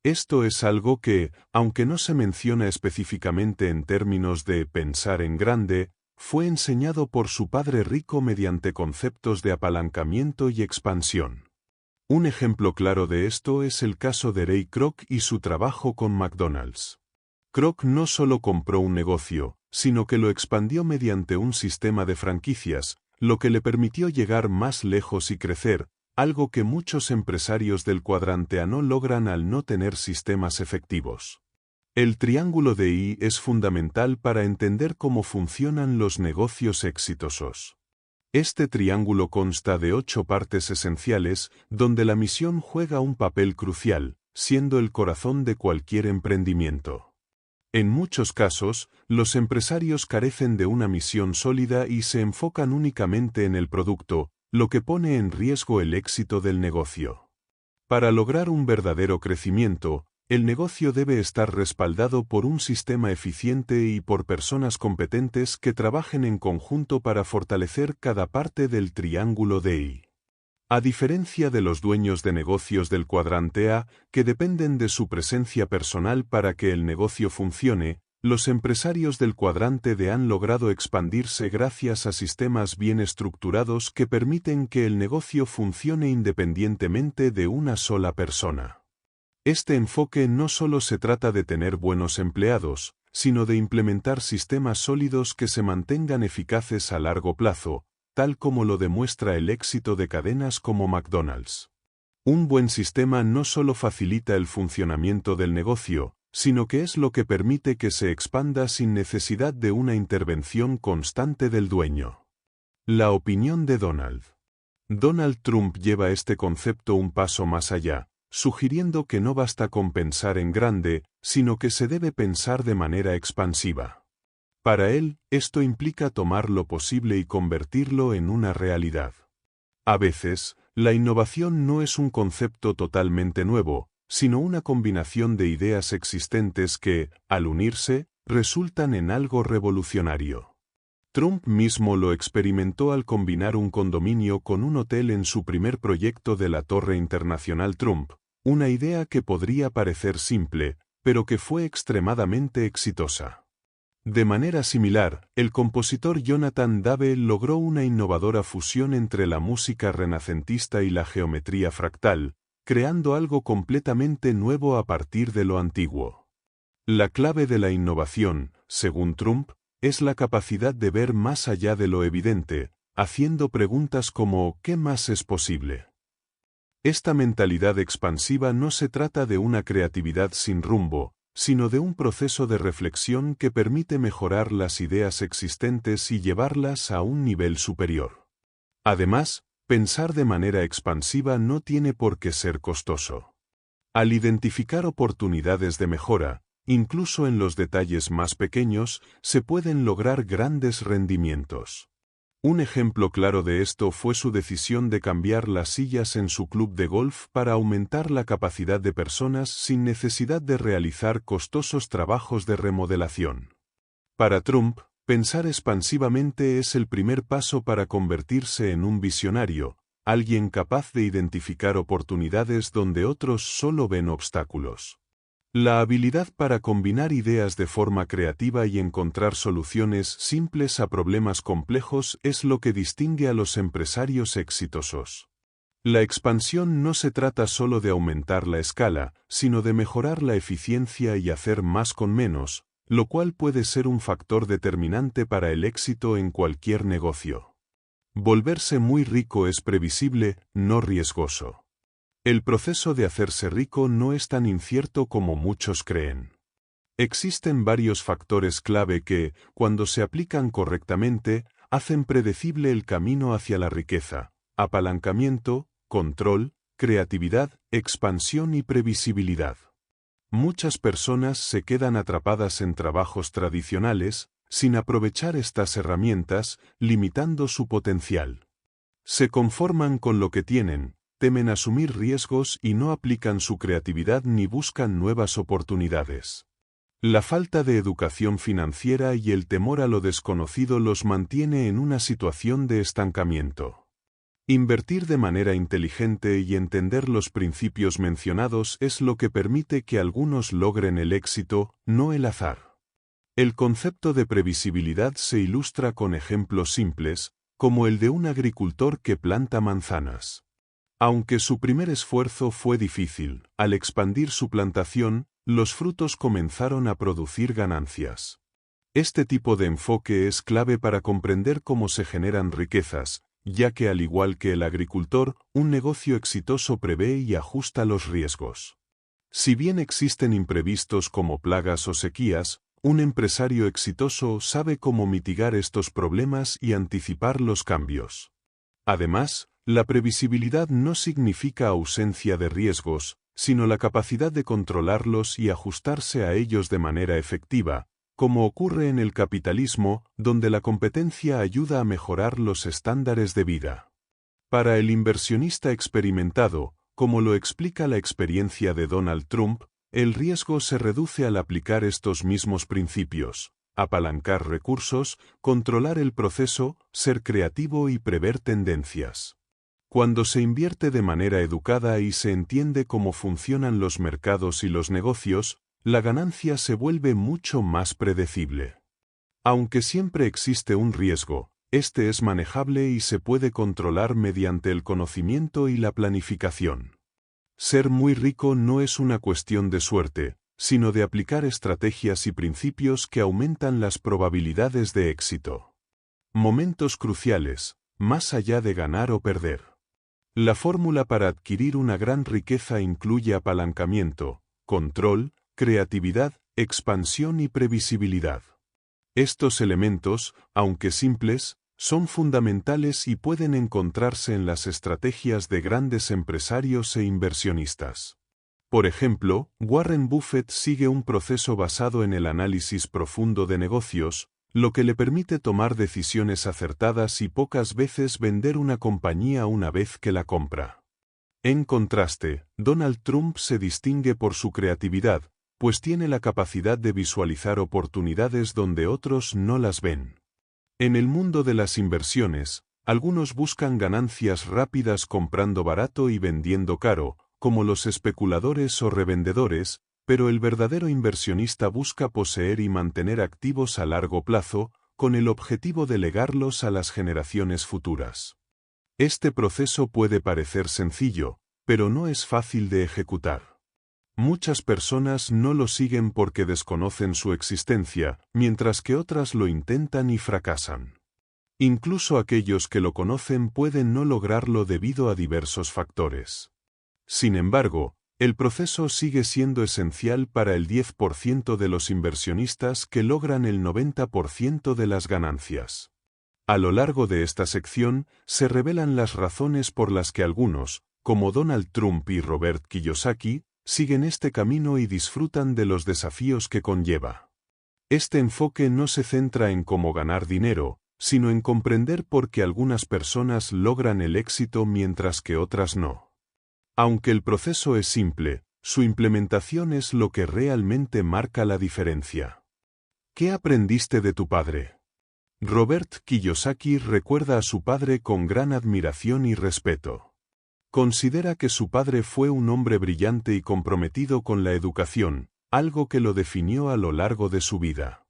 Esto es algo que, aunque no se menciona específicamente en términos de pensar en grande, fue enseñado por su padre rico mediante conceptos de apalancamiento y expansión. Un ejemplo claro de esto es el caso de Ray Kroc y su trabajo con McDonald's. Kroc no solo compró un negocio, sino que lo expandió mediante un sistema de franquicias, lo que le permitió llegar más lejos y crecer, algo que muchos empresarios del cuadrante A no logran al no tener sistemas efectivos. El triángulo de I es fundamental para entender cómo funcionan los negocios exitosos. Este triángulo consta de 8 partes esenciales, donde la misión juega un papel crucial, siendo el corazón de cualquier emprendimiento. En muchos casos, los empresarios carecen de una misión sólida y se enfocan únicamente en el producto, lo que pone en riesgo el éxito del negocio. Para lograr un verdadero crecimiento, El negocio debe estar respaldado por un sistema eficiente y por personas competentes que trabajen en conjunto para fortalecer cada parte del triángulo DEI. A diferencia de los dueños de negocios del cuadrante A, que dependen de su presencia personal para que el negocio funcione, los empresarios del cuadrante D han logrado expandirse gracias a sistemas bien estructurados que permiten que el negocio funcione independientemente de una sola persona. Este enfoque no solo se trata de tener buenos empleados, sino de implementar sistemas sólidos que se mantengan eficaces a largo plazo, tal como lo demuestra el éxito de cadenas como McDonald's. Un buen sistema no solo facilita el funcionamiento del negocio, sino que es lo que permite que se expanda sin necesidad de una intervención constante del dueño. La opinión de Donald. Donald Trump lleva este concepto un paso más allá, sugiriendo que no basta con pensar en grande, sino que se debe pensar de manera expansiva. Para él, esto implica tomar lo posible y convertirlo en una realidad. A veces, la innovación no es un concepto totalmente nuevo, sino una combinación de ideas existentes que, al unirse, resultan en algo revolucionario. Trump mismo lo experimentó al combinar un condominio con un hotel en su primer proyecto de la Torre Internacional Trump, una idea que podría parecer simple, pero que fue extremadamente exitosa. De manera similar, el compositor Jonathan Dave logró una innovadora fusión entre la música renacentista y la geometría fractal, creando algo completamente nuevo a partir de lo antiguo. La clave de la innovación, según Trump, es la capacidad de ver más allá de lo evidente, haciendo preguntas como ¿qué más es posible? Esta mentalidad expansiva no se trata de una creatividad sin rumbo, sino de un proceso de reflexión que permite mejorar las ideas existentes y llevarlas a un nivel superior. Además, pensar de manera expansiva no tiene por qué ser costoso. Al identificar oportunidades de mejora, incluso en los detalles más pequeños, se pueden lograr grandes rendimientos. Un ejemplo claro de esto fue su decisión de cambiar las sillas en su club de golf para aumentar la capacidad de personas sin necesidad de realizar costosos trabajos de remodelación. Para Trump, pensar expansivamente es el primer paso para convertirse en un visionario, alguien capaz de identificar oportunidades donde otros solo ven obstáculos. La habilidad para combinar ideas de forma creativa y encontrar soluciones simples a problemas complejos es lo que distingue a los empresarios exitosos. La expansión no se trata solo de aumentar la escala, sino de mejorar la eficiencia y hacer más con menos, lo cual puede ser un factor determinante para el éxito en cualquier negocio. Volverse muy rico es previsible, no riesgoso. El proceso de hacerse rico no es tan incierto como muchos creen. Existen varios factores clave que, cuando se aplican correctamente, hacen predecible el camino hacia la riqueza: apalancamiento, control, creatividad, expansión y previsibilidad. Muchas personas se quedan atrapadas en trabajos tradicionales, sin aprovechar estas herramientas, limitando su potencial. Se conforman con lo que tienen, temen asumir riesgos y no aplican su creatividad ni buscan nuevas oportunidades. La falta de educación financiera y el temor a lo desconocido los mantiene en una situación de estancamiento. Invertir de manera inteligente y entender los principios mencionados es lo que permite que algunos logren el éxito, no el azar. El concepto de previsibilidad se ilustra con ejemplos simples, como el de un agricultor que planta manzanas. Aunque su primer esfuerzo fue difícil, al expandir su plantación, los frutos comenzaron a producir ganancias. Este tipo de enfoque es clave para comprender cómo se generan riquezas, ya que al igual que el agricultor, un negocio exitoso prevé y ajusta los riesgos. Si bien existen imprevistos como plagas o sequías, un empresario exitoso sabe cómo mitigar estos problemas y anticipar los cambios. Además, la previsibilidad no significa ausencia de riesgos, sino la capacidad de controlarlos y ajustarse a ellos de manera efectiva, como ocurre en el capitalismo, donde la competencia ayuda a mejorar los estándares de vida. Para el inversionista experimentado, como lo explica la experiencia de Donald Trump, el riesgo se reduce al aplicar estos mismos principios: apalancar recursos, controlar el proceso, ser creativo y prever tendencias. Cuando se invierte de manera educada y se entiende cómo funcionan los mercados y los negocios, la ganancia se vuelve mucho más predecible. Aunque siempre existe un riesgo, este es manejable y se puede controlar mediante el conocimiento y la planificación. Ser muy rico no es una cuestión de suerte, sino de aplicar estrategias y principios que aumentan las probabilidades de éxito. Momentos cruciales, más allá de ganar o perder. La fórmula para adquirir una gran riqueza incluye apalancamiento, control, creatividad, expansión y previsibilidad. Estos elementos, aunque simples, son fundamentales y pueden encontrarse en las estrategias de grandes empresarios e inversionistas. Por ejemplo, Warren Buffett sigue un proceso basado en el análisis profundo de negocios, lo que le permite tomar decisiones acertadas y pocas veces vender una compañía una vez que la compra. En contraste, Donald Trump se distingue por su creatividad, pues tiene la capacidad de visualizar oportunidades donde otros no las ven. En el mundo de las inversiones, algunos buscan ganancias rápidas comprando barato y vendiendo caro, como los especuladores o revendedores, pero el verdadero inversionista busca poseer y mantener activos a largo plazo, con el objetivo de legarlos a las generaciones futuras. Este proceso puede parecer sencillo, pero no es fácil de ejecutar. Muchas personas no lo siguen porque desconocen su existencia, mientras que otras lo intentan y fracasan. Incluso aquellos que lo conocen pueden no lograrlo debido a diversos factores. Sin embargo, el proceso sigue siendo esencial para el 10% de los inversionistas que logran el 90% de las ganancias. A lo largo de esta sección, se revelan las razones por las que algunos, como Donald Trump y Robert Kiyosaki, siguen este camino y disfrutan de los desafíos que conlleva. Este enfoque no se centra en cómo ganar dinero, sino en comprender por qué algunas personas logran el éxito mientras que otras no. Aunque el proceso es simple, su implementación es lo que realmente marca la diferencia. ¿Qué aprendiste de tu padre? Robert Kiyosaki recuerda a su padre con gran admiración y respeto. Considera que su padre fue un hombre brillante y comprometido con la educación, algo que lo definió a lo largo de su vida.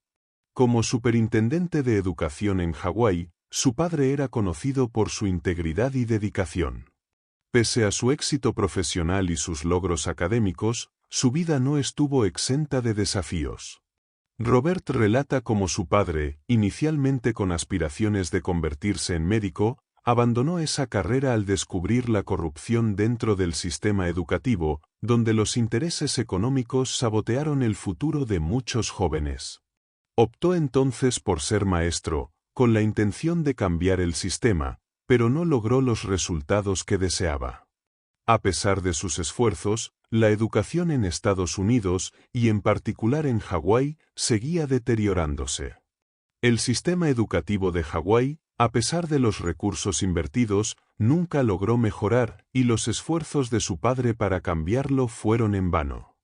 Como superintendente de educación en Hawái, su padre era conocido por su integridad y dedicación. Pese a su éxito profesional y sus logros académicos, su vida no estuvo exenta de desafíos. Robert relata cómo su padre, inicialmente con aspiraciones de convertirse en médico, abandonó esa carrera al descubrir la corrupción dentro del sistema educativo, donde los intereses económicos sabotearon el futuro de muchos jóvenes. Optó entonces por ser maestro, con la intención de cambiar el sistema, pero no logró los resultados que deseaba. A pesar de sus esfuerzos, la educación en Estados Unidos, y en particular en Hawái, seguía deteriorándose. El sistema educativo de Hawái, a pesar de los recursos invertidos, nunca logró mejorar, y los esfuerzos de su padre para cambiarlo fueron en vano.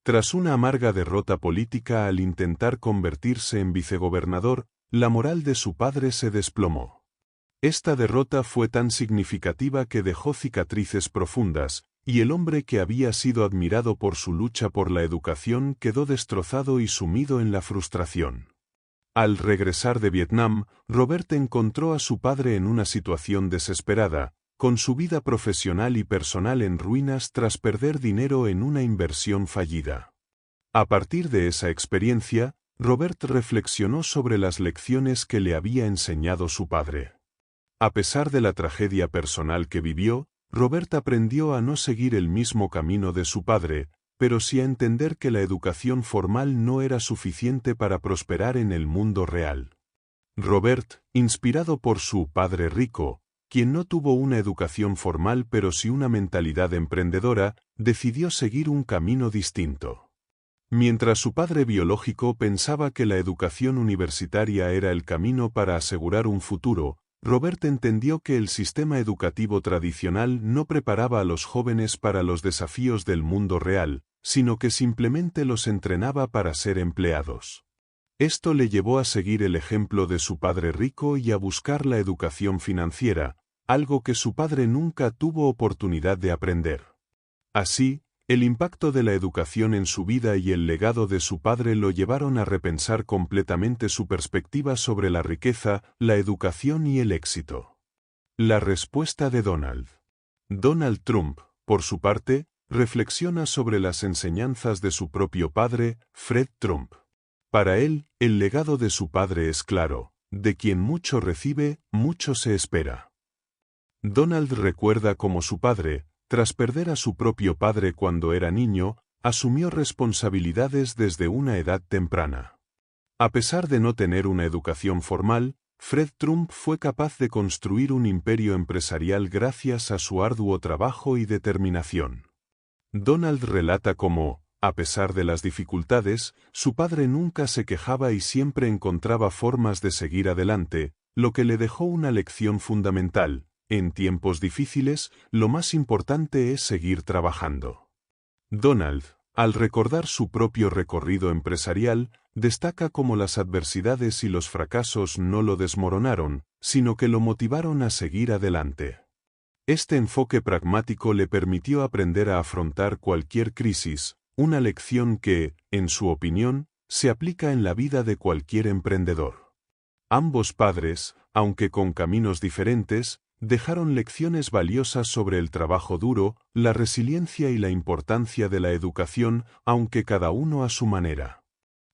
Tras una amarga derrota política al intentar convertirse en vicegobernador, la moral de su padre se desplomó. Esta derrota fue tan significativa que dejó cicatrices profundas, y el hombre que había sido admirado por su lucha por la educación quedó destrozado y sumido en la frustración. Al regresar de Vietnam, Robert encontró a su padre en una situación desesperada, con su vida profesional y personal en ruinas tras perder dinero en una inversión fallida. A partir de esa experiencia, Robert reflexionó sobre las lecciones que le había enseñado su padre. A pesar de la tragedia personal que vivió, Robert aprendió a no seguir el mismo camino de su padre, pero sí a entender que la educación formal no era suficiente para prosperar en el mundo real. Robert, inspirado por su padre rico, quien no tuvo una educación formal pero sí una mentalidad emprendedora, decidió seguir un camino distinto. Mientras su padre biológico pensaba que la educación universitaria era el camino para asegurar un futuro, Robert entendió que el sistema educativo tradicional no preparaba a los jóvenes para los desafíos del mundo real, sino que simplemente los entrenaba para ser empleados. Esto le llevó a seguir el ejemplo de su padre rico y a buscar la educación financiera, algo que su padre nunca tuvo oportunidad de aprender. Así, el impacto de la educación en su vida y el legado de su padre lo llevaron a repensar completamente su perspectiva sobre la riqueza, la educación y el éxito. La respuesta de Donald. Donald Trump, por su parte, reflexiona sobre las enseñanzas de su propio padre, Fred Trump. Para él, el legado de su padre es claro: de quien mucho recibe, mucho se espera. Donald recuerda cómo su padre, tras perder a su propio padre cuando era niño, asumió responsabilidades desde una edad temprana. A pesar de no tener una educación formal, Fred Trump fue capaz de construir un imperio empresarial gracias a su arduo trabajo y determinación. Donald relata cómo, a pesar de las dificultades, su padre nunca se quejaba y siempre encontraba formas de seguir adelante, lo que le dejó una lección fundamental: en tiempos difíciles, lo más importante es seguir trabajando. Donald, al recordar su propio recorrido empresarial, destaca cómo las adversidades y los fracasos no lo desmoronaron, sino que lo motivaron a seguir adelante. Este enfoque pragmático le permitió aprender a afrontar cualquier crisis, una lección que, en su opinión, se aplica en la vida de cualquier emprendedor. Ambos padres, aunque con caminos diferentes, dejaron lecciones valiosas sobre el trabajo duro, la resiliencia y la importancia de la educación, aunque cada uno a su manera.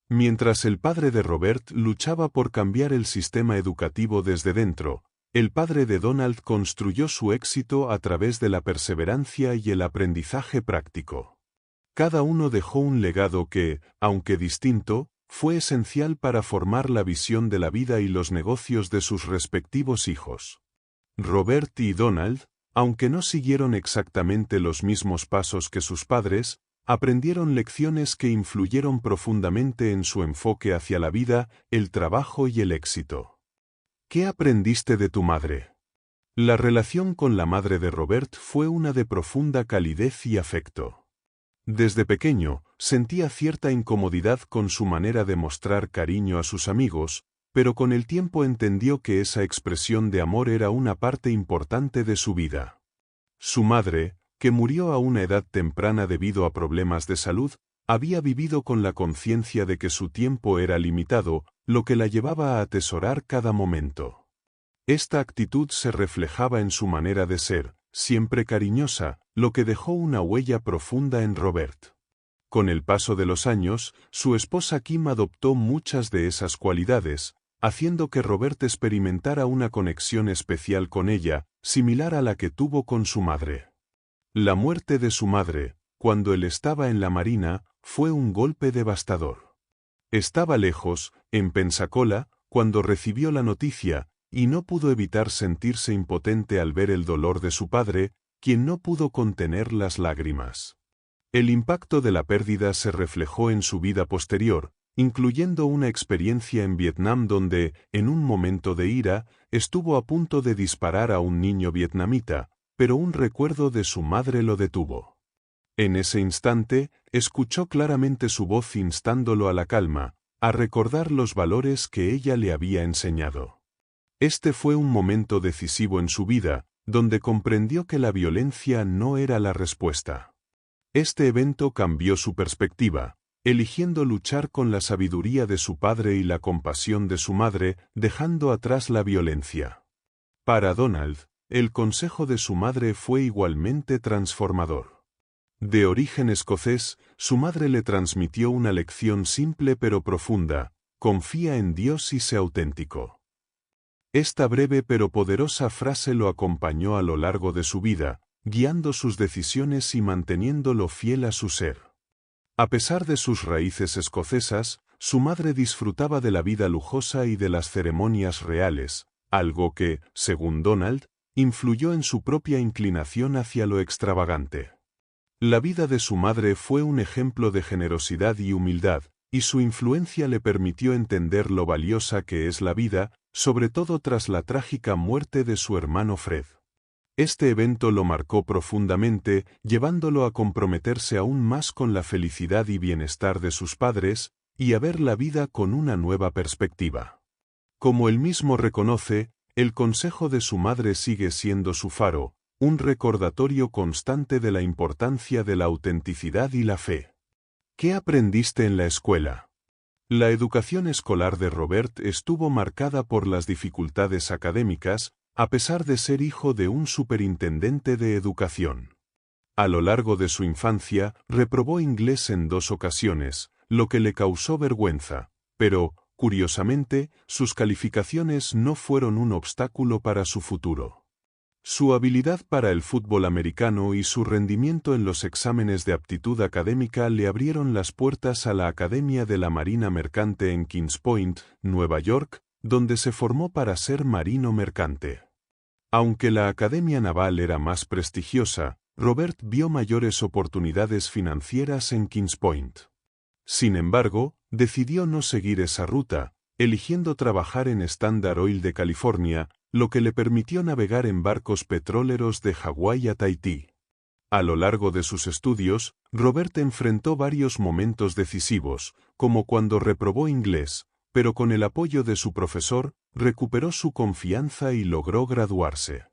Mientras el padre de Robert luchaba por cambiar el sistema educativo desde dentro, el padre de Donald construyó su éxito a través de la perseverancia y el aprendizaje práctico. Cada uno dejó un legado que, aunque distinto, fue esencial para formar la visión de la vida y los negocios de sus respectivos hijos. Robert y Donald, aunque no siguieron exactamente los mismos pasos que sus padres, aprendieron lecciones que influyeron profundamente en su enfoque hacia la vida, el trabajo y el éxito. ¿Qué aprendiste de tu madre? La relación con la madre de Robert fue una de profunda calidez y afecto. Desde pequeño, sentía cierta incomodidad con su manera de mostrar cariño a sus amigos, pero con el tiempo entendió que esa expresión de amor era una parte importante de su vida. Su madre, que murió a una edad temprana debido a problemas de salud, había vivido con la conciencia de que su tiempo era limitado, lo que la llevaba a atesorar cada momento. Esta actitud se reflejaba en su manera de ser, siempre cariñosa, lo que dejó una huella profunda en Robert. Con el paso de los años, su esposa Kim adoptó muchas de esas cualidades, haciendo que Robert experimentara una conexión especial con ella, similar a la que tuvo con su madre. La muerte de su madre, cuando él estaba en la marina, fue un golpe devastador. Estaba lejos, en Pensacola, cuando recibió la noticia, y no pudo evitar sentirse impotente al ver el dolor de su padre, quien no pudo contener las lágrimas. El impacto de la pérdida se reflejó en su vida posterior, incluyendo una experiencia en Vietnam donde, en un momento de ira, estuvo a punto de disparar a un niño vietnamita, pero un recuerdo de su madre lo detuvo. En ese instante, escuchó claramente su voz instándolo a la calma, a recordar los valores que ella le había enseñado. Este fue un momento decisivo en su vida, donde comprendió que la violencia no era la respuesta. Este evento cambió su perspectiva, eligiendo luchar con la sabiduría de su padre y la compasión de su madre, dejando atrás la violencia. Para Donald, el consejo de su madre fue igualmente transformador. De origen escocés, su madre le transmitió una lección simple pero profunda: confía en Dios y sé auténtico. Esta breve pero poderosa frase lo acompañó a lo largo de su vida, guiando sus decisiones y manteniéndolo fiel a su ser. A pesar de sus raíces escocesas, su madre disfrutaba de la vida lujosa y de las ceremonias reales, algo que, según Donald, influyó en su propia inclinación hacia lo extravagante. La vida de su madre fue un ejemplo de generosidad y humildad, y su influencia le permitió entender lo valiosa que es la vida, sobre todo tras la trágica muerte de su hermano Fred. Este evento lo marcó profundamente, llevándolo a comprometerse aún más con la felicidad y bienestar de sus padres, y a ver la vida con una nueva perspectiva. Como él mismo reconoce, el consejo de su madre sigue siendo su faro, un recordatorio constante de la importancia de la autenticidad y la fe. ¿Qué aprendiste en la escuela? La educación escolar de Robert estuvo marcada por las dificultades académicas, a pesar de ser hijo de un superintendente de educación. A lo largo de su infancia, reprobó inglés en 2 ocasiones, lo que le causó vergüenza, pero, curiosamente, sus calificaciones no fueron un obstáculo para su futuro. Su habilidad para el fútbol americano y su rendimiento en los exámenes de aptitud académica le abrieron las puertas a la Academia de la Marina Mercante en Kings Point, Nueva York, donde se formó para ser marino mercante. Aunque la Academia Naval era más prestigiosa, Robert vio mayores oportunidades financieras en Kings Point. Sin embargo, decidió no seguir esa ruta, eligiendo trabajar en Standard Oil de California, lo que le permitió navegar en barcos petroleros de Hawái a Tahití. A lo largo de sus estudios, Robert enfrentó varios momentos decisivos, como cuando reprobó inglés, pero con el apoyo de su profesor, recuperó su confianza y logró graduarse.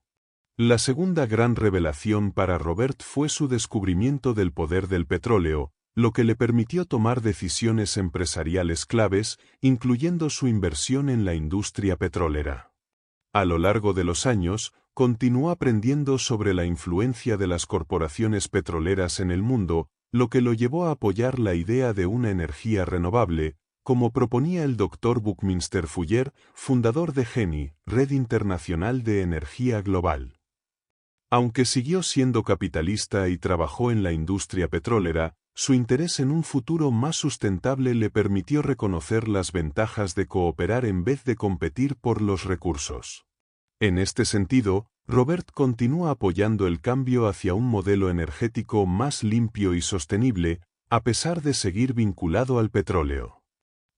La segunda gran revelación para Robert fue su descubrimiento del poder del petróleo, lo que le permitió tomar decisiones empresariales claves, incluyendo su inversión en la industria petrolera. A lo largo de los años, continuó aprendiendo sobre la influencia de las corporaciones petroleras en el mundo, lo que lo llevó a apoyar la idea de una energía renovable, como proponía el Dr. Buckminster Fuller, fundador de GENI, Red Internacional de Energía Global. Aunque siguió siendo capitalista y trabajó en la industria petrolera, su interés en un futuro más sustentable le permitió reconocer las ventajas de cooperar en vez de competir por los recursos. En este sentido, Robert continúa apoyando el cambio hacia un modelo energético más limpio y sostenible, a pesar de seguir vinculado al petróleo.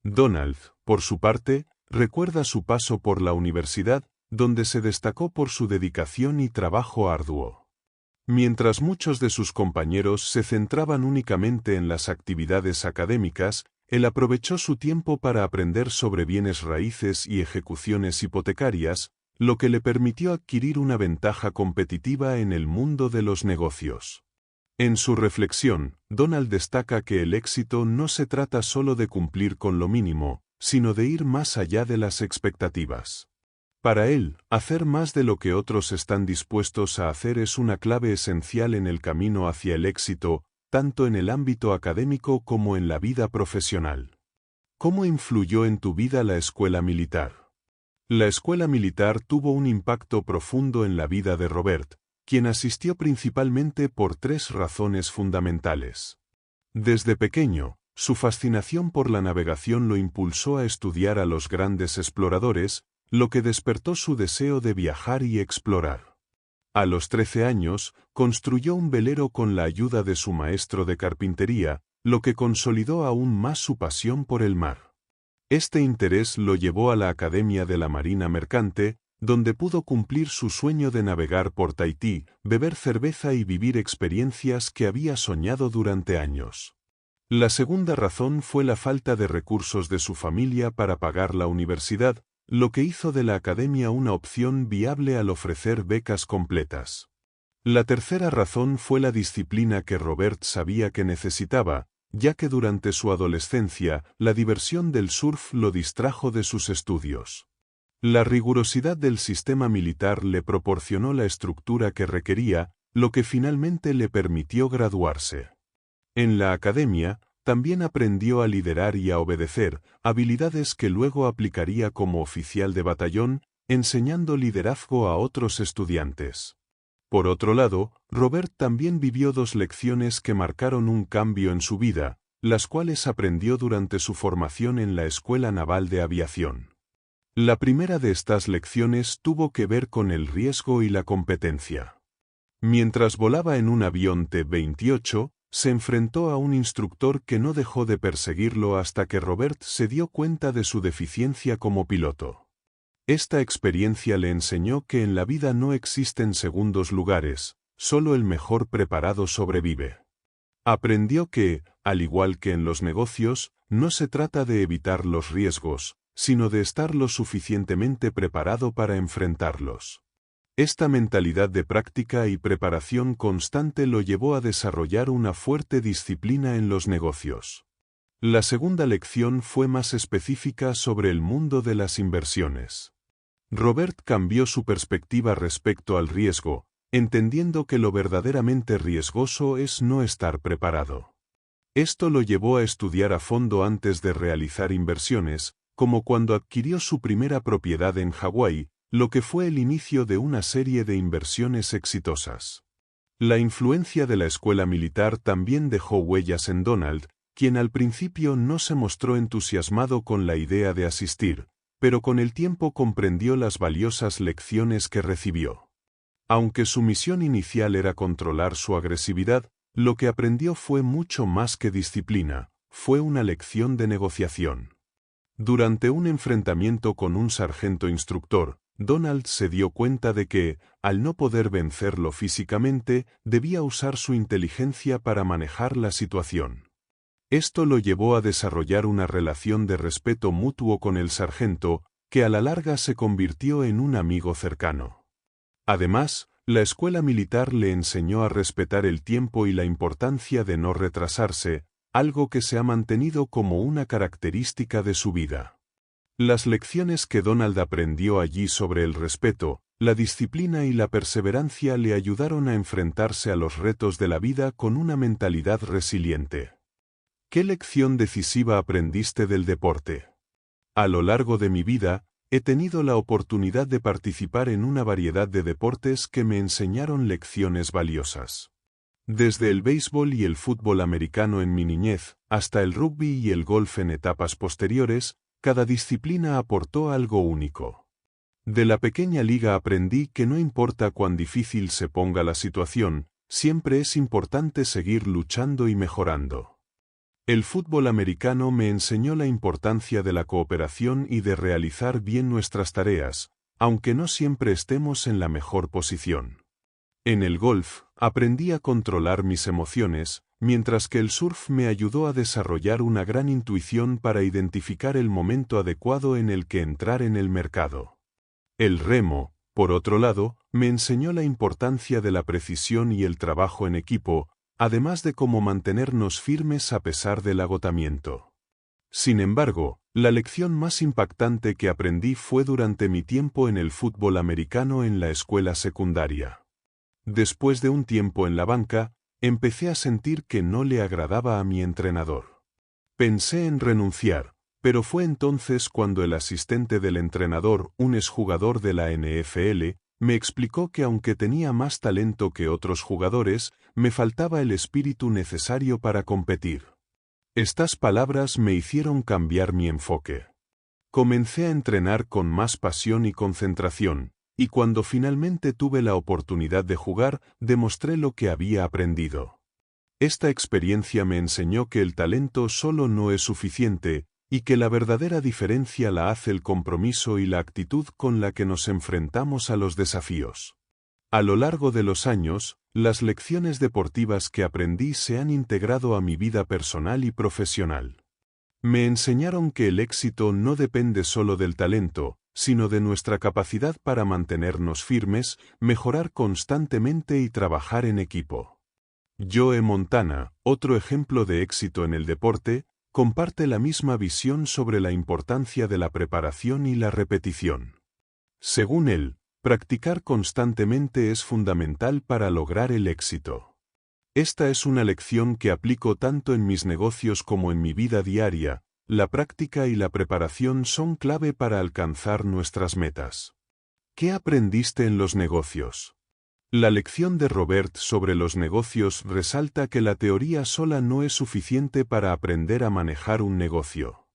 Donald, por su parte, recuerda su paso por la universidad, donde se destacó por su dedicación y trabajo arduo. Mientras muchos de sus compañeros se centraban únicamente en las actividades académicas, él aprovechó su tiempo para aprender sobre bienes raíces y ejecuciones hipotecarias, lo que le permitió adquirir una ventaja competitiva en el mundo de los negocios. En su reflexión, Donald destaca que el éxito no se trata solo de cumplir con lo mínimo, sino de ir más allá de las expectativas. Para él, hacer más de lo que otros están dispuestos a hacer es una clave esencial en el camino hacia el éxito, tanto en el ámbito académico como en la vida profesional. ¿Cómo influyó en tu vida la escuela militar? La escuela militar tuvo un impacto profundo en la vida de Robert, quien asistió principalmente por 3 razones fundamentales. Desde pequeño, su fascinación por la navegación lo impulsó a estudiar a los grandes exploradores, lo que despertó su deseo de viajar y explorar. A los 13 años, construyó un velero con la ayuda de su maestro de carpintería, lo que consolidó aún más su pasión por el mar. Este interés lo llevó a la Academia de la Marina Mercante, donde pudo cumplir su sueño de navegar por Tahití, beber cerveza y vivir experiencias que había soñado durante años. La segunda razón fue la falta de recursos de su familia para pagar la universidad, lo que hizo de la academia una opción viable al ofrecer becas completas. La tercera razón fue la disciplina que Robert sabía que necesitaba, ya que durante su adolescencia, la diversión del surf lo distrajo de sus estudios. La rigurosidad del sistema militar le proporcionó la estructura que requería, lo que finalmente le permitió graduarse. En la academia, también aprendió a liderar y a obedecer, habilidades que luego aplicaría como oficial de batallón, enseñando liderazgo a otros estudiantes. Por otro lado, Robert también vivió 2 lecciones que marcaron un cambio en su vida, las cuales aprendió durante su formación en la Escuela Naval de Aviación. La primera de estas lecciones tuvo que ver con el riesgo y la competencia. Mientras volaba en un avión T-28, se enfrentó a un instructor que no dejó de perseguirlo hasta que Robert se dio cuenta de su deficiencia como piloto. Esta experiencia le enseñó que en la vida no existen segundos lugares, solo el mejor preparado sobrevive. Aprendió que, al igual que en los negocios, no se trata de evitar los riesgos, sino de estar lo suficientemente preparado para enfrentarlos. Esta mentalidad de práctica y preparación constante lo llevó a desarrollar una fuerte disciplina en los negocios. La segunda lección fue más específica sobre el mundo de las inversiones. Robert cambió su perspectiva respecto al riesgo, entendiendo que lo verdaderamente riesgoso es no estar preparado. Esto lo llevó a estudiar a fondo antes de realizar inversiones, como cuando adquirió su primera propiedad en Hawái, lo que fue el inicio de una serie de inversiones exitosas. La influencia de la escuela militar también dejó huellas en Donald, quien al principio no se mostró entusiasmado con la idea de asistir, pero con el tiempo comprendió las valiosas lecciones que recibió. Aunque su misión inicial era controlar su agresividad, lo que aprendió fue mucho más que disciplina, fue una lección de negociación. Durante un enfrentamiento con un sargento instructor, Donald se dio cuenta de que, al no poder vencerlo físicamente, debía usar su inteligencia para manejar la situación. Esto lo llevó a desarrollar una relación de respeto mutuo con el sargento, que a la larga se convirtió en un amigo cercano. Además, la escuela militar le enseñó a respetar el tiempo y la importancia de no retrasarse, algo que se ha mantenido como una característica de su vida. Las lecciones que Donald aprendió allí sobre el respeto, la disciplina y la perseverancia le ayudaron a enfrentarse a los retos de la vida con una mentalidad resiliente. ¿Qué lección decisiva aprendiste del deporte? A lo largo de mi vida, he tenido la oportunidad de participar en una variedad de deportes que me enseñaron lecciones valiosas. Desde el béisbol y el fútbol americano en mi niñez, hasta el rugby y el golf en etapas posteriores, cada disciplina aportó algo único. De la pequeña liga aprendí que no importa cuán difícil se ponga la situación, siempre es importante seguir luchando y mejorando. El fútbol americano me enseñó la importancia de la cooperación y de realizar bien nuestras tareas, aunque no siempre estemos en la mejor posición. En el golf, aprendí a controlar mis emociones, mientras que el surf me ayudó a desarrollar una gran intuición para identificar el momento adecuado en el que entrar en el mercado. El remo, por otro lado, me enseñó la importancia de la precisión y el trabajo en equipo, además de cómo mantenernos firmes a pesar del agotamiento. Sin embargo, la lección más impactante que aprendí fue durante mi tiempo en el fútbol americano en la escuela secundaria. Después de un tiempo en la banca, empecé a sentir que no le agradaba a mi entrenador. Pensé en renunciar, pero fue entonces cuando el asistente del entrenador, un exjugador de la NFL, me explicó que aunque tenía más talento que otros jugadores, me faltaba el espíritu necesario para competir. Estas palabras me hicieron cambiar mi enfoque. Comencé a entrenar con más pasión y concentración, y cuando finalmente tuve la oportunidad de jugar, demostré lo que había aprendido. Esta experiencia me enseñó que el talento solo no es suficiente, y que la verdadera diferencia la hace el compromiso y la actitud con la que nos enfrentamos a los desafíos. A lo largo de los años, las lecciones deportivas que aprendí se han integrado a mi vida personal y profesional. Me enseñaron que el éxito no depende solo del talento, sino de nuestra capacidad para mantenernos firmes, mejorar constantemente y trabajar en equipo. Joe Montana, otro ejemplo de éxito en el deporte, comparte la misma visión sobre la importancia de la preparación y la repetición. Según él, practicar constantemente es fundamental para lograr el éxito. Esta es una lección que aplico tanto en mis negocios como en mi vida diaria. La práctica y la preparación son clave para alcanzar nuestras metas. ¿Qué aprendiste en los negocios? La lección de Robert sobre los negocios resalta que la teoría sola no es suficiente para aprender a manejar un negocio.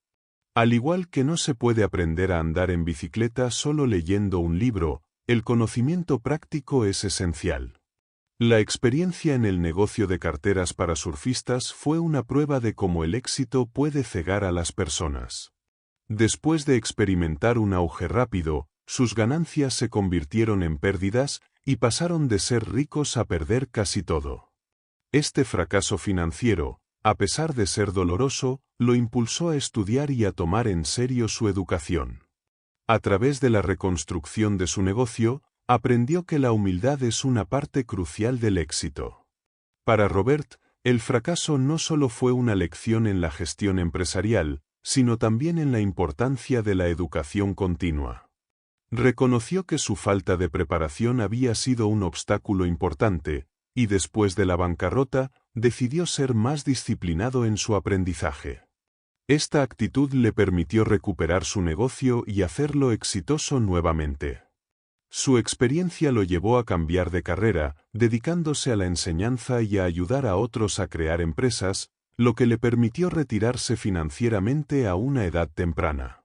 Al igual que no se puede aprender a andar en bicicleta solo leyendo un libro, el conocimiento práctico es esencial. La experiencia en el negocio de carteras para surfistas fue una prueba de cómo el éxito puede cegar a las personas. Después de experimentar un auge rápido, sus ganancias se convirtieron en pérdidas y pasaron de ser ricos a perder casi todo. Este fracaso financiero, a pesar de ser doloroso, lo impulsó a estudiar y a tomar en serio su educación. A través de la reconstrucción de su negocio, aprendió que la humildad es una parte crucial del éxito. Para Robert, el fracaso no solo fue una lección en la gestión empresarial, sino también en la importancia de la educación continua. Reconoció que su falta de preparación había sido un obstáculo importante, y después de la bancarrota, decidió ser más disciplinado en su aprendizaje. Esta actitud le permitió recuperar su negocio y hacerlo exitoso nuevamente. Su experiencia lo llevó a cambiar de carrera, dedicándose a la enseñanza y a ayudar a otros a crear empresas, lo que le permitió retirarse financieramente a una edad temprana.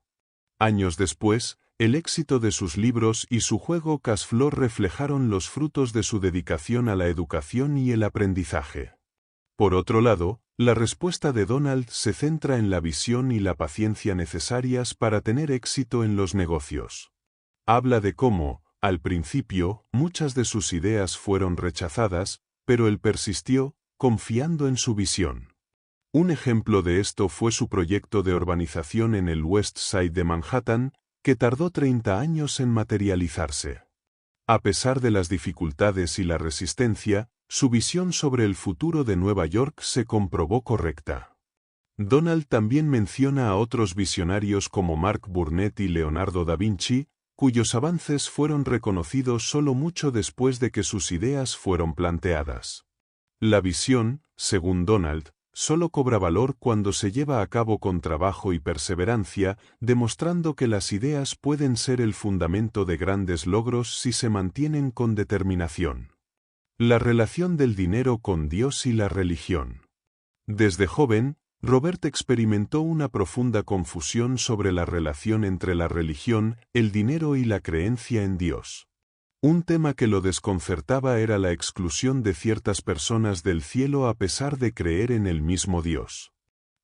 Años después, el éxito de sus libros y su juego Cashflow reflejaron los frutos de su dedicación a la educación y el aprendizaje. Por otro lado, la respuesta de Donald se centra en la visión y la paciencia necesarias para tener éxito en los negocios. Habla de cómo, al principio, muchas de sus ideas fueron rechazadas, pero él persistió, confiando en su visión. Un ejemplo de esto fue su proyecto de urbanización en el West Side de Manhattan, que tardó 30 años en materializarse. A pesar de las dificultades y la resistencia, su visión sobre el futuro de Nueva York se comprobó correcta. Donald también menciona a otros visionarios como Mark Burnett y Leonardo da Vinci, cuyos avances fueron reconocidos solo mucho después de que sus ideas fueron planteadas. La visión, según Donald, solo cobra valor cuando se lleva a cabo con trabajo y perseverancia, demostrando que las ideas pueden ser el fundamento de grandes logros si se mantienen con determinación. La relación del dinero con Dios y la religión. Desde joven, Robert experimentó una profunda confusión sobre la relación entre la religión, el dinero y la creencia en Dios. Un tema que lo desconcertaba era la exclusión de ciertas personas del cielo a pesar de creer en el mismo Dios.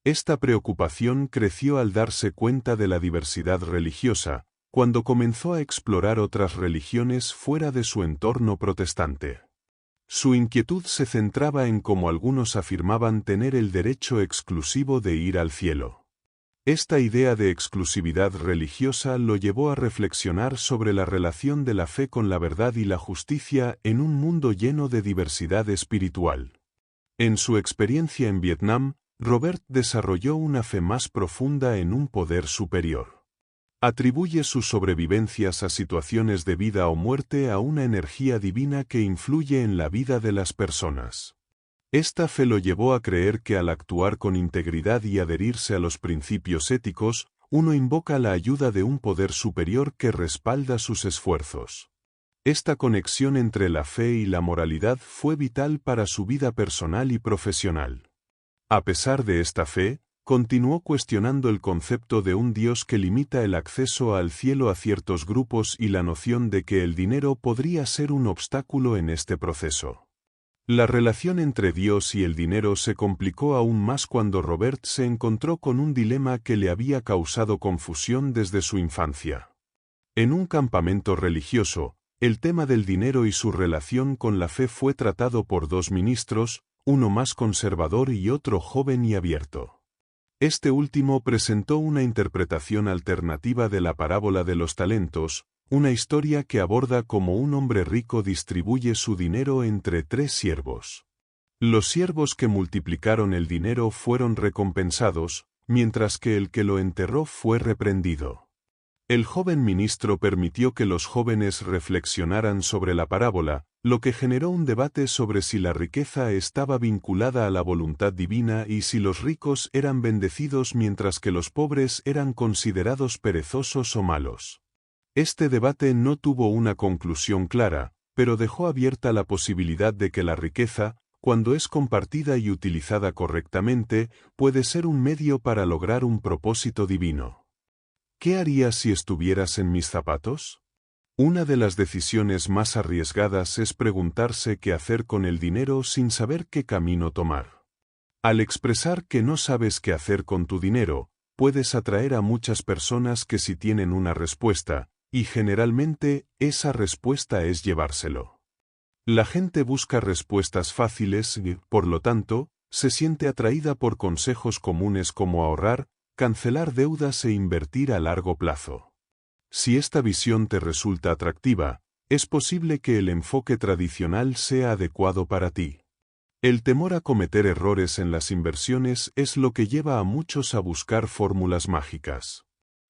Esta preocupación creció al darse cuenta de la diversidad religiosa, cuando comenzó a explorar otras religiones fuera de su entorno protestante. Su inquietud se centraba en cómo algunos afirmaban tener el derecho exclusivo de ir al cielo. Esta idea de exclusividad religiosa lo llevó a reflexionar sobre la relación de la fe con la verdad y la justicia en un mundo lleno de diversidad espiritual. En su experiencia en Vietnam, Robert desarrolló una fe más profunda en un poder superior. Atribuye sus sobrevivencias a situaciones de vida o muerte a una energía divina que influye en la vida de las personas. Esta fe lo llevó a creer que al actuar con integridad y adherirse a los principios éticos, uno invoca la ayuda de un poder superior que respalda sus esfuerzos. Esta conexión entre la fe y la moralidad fue vital para su vida personal y profesional. A pesar de esta fe, continuó cuestionando el concepto de un Dios que limita el acceso al cielo a ciertos grupos y la noción de que el dinero podría ser un obstáculo en este proceso. La relación entre Dios y el dinero se complicó aún más cuando Robert se encontró con un dilema que le había causado confusión desde su infancia. En un campamento religioso, el tema del dinero y su relación con la fe fue tratado por dos ministros, uno más conservador y otro joven y abierto. Este último presentó una interpretación alternativa de la parábola de los talentos, una historia que aborda cómo un hombre rico distribuye su dinero entre 3 siervos. Los siervos que multiplicaron el dinero fueron recompensados, mientras que el que lo enterró fue reprendido. El joven ministro permitió que los jóvenes reflexionaran sobre la parábola, lo que generó un debate sobre si la riqueza estaba vinculada a la voluntad divina y si los ricos eran bendecidos mientras que los pobres eran considerados perezosos o malos. Este debate no tuvo una conclusión clara, pero dejó abierta la posibilidad de que la riqueza, cuando es compartida y utilizada correctamente, puede ser un medio para lograr un propósito divino. ¿Qué harías si estuvieras en mis zapatos? Una de las decisiones más arriesgadas es preguntarse qué hacer con el dinero sin saber qué camino tomar. Al expresar que no sabes qué hacer con tu dinero, puedes atraer a muchas personas que sí tienen una respuesta, y generalmente esa respuesta es llevárselo. La gente busca respuestas fáciles y, por lo tanto, se siente atraída por consejos comunes como ahorrar, cancelar deudas e invertir a largo plazo. Si esta visión te resulta atractiva, es posible que el enfoque tradicional sea adecuado para ti. El temor a cometer errores en las inversiones es lo que lleva a muchos a buscar fórmulas mágicas.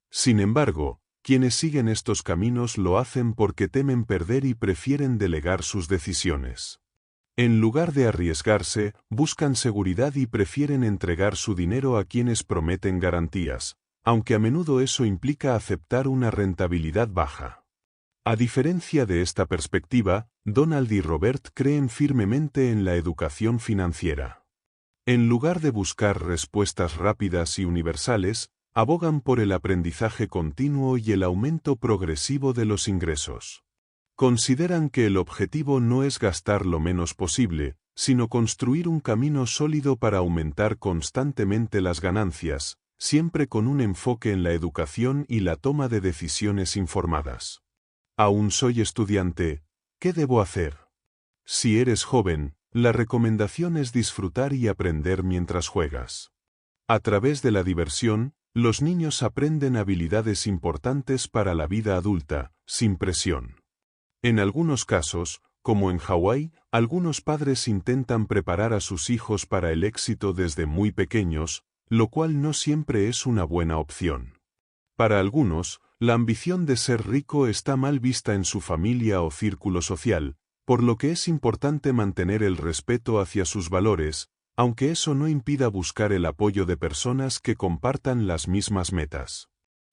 Sin embargo, quienes siguen estos caminos lo hacen porque temen perder y prefieren delegar sus decisiones. En lugar de arriesgarse, buscan seguridad y prefieren entregar su dinero a quienes prometen garantías, aunque a menudo eso implica aceptar una rentabilidad baja. A diferencia de esta perspectiva, Donald y Robert creen firmemente en la educación financiera. En lugar de buscar respuestas rápidas y universales, abogan por el aprendizaje continuo y el aumento progresivo de los ingresos. Consideran que el objetivo no es gastar lo menos posible, sino construir un camino sólido para aumentar constantemente las ganancias, siempre con un enfoque en la educación y la toma de decisiones informadas. Aún soy estudiante, ¿qué debo hacer? Si eres joven, la recomendación es disfrutar y aprender mientras juegas. A través de la diversión, los niños aprenden habilidades importantes para la vida adulta, sin presión. En algunos casos, como en Hawái, algunos padres intentan preparar a sus hijos para el éxito desde muy pequeños, lo cual no siempre es una buena opción. Para algunos, la ambición de ser rico está mal vista en su familia o círculo social, por lo que es importante mantener el respeto hacia sus valores, aunque eso no impida buscar el apoyo de personas que compartan las mismas metas.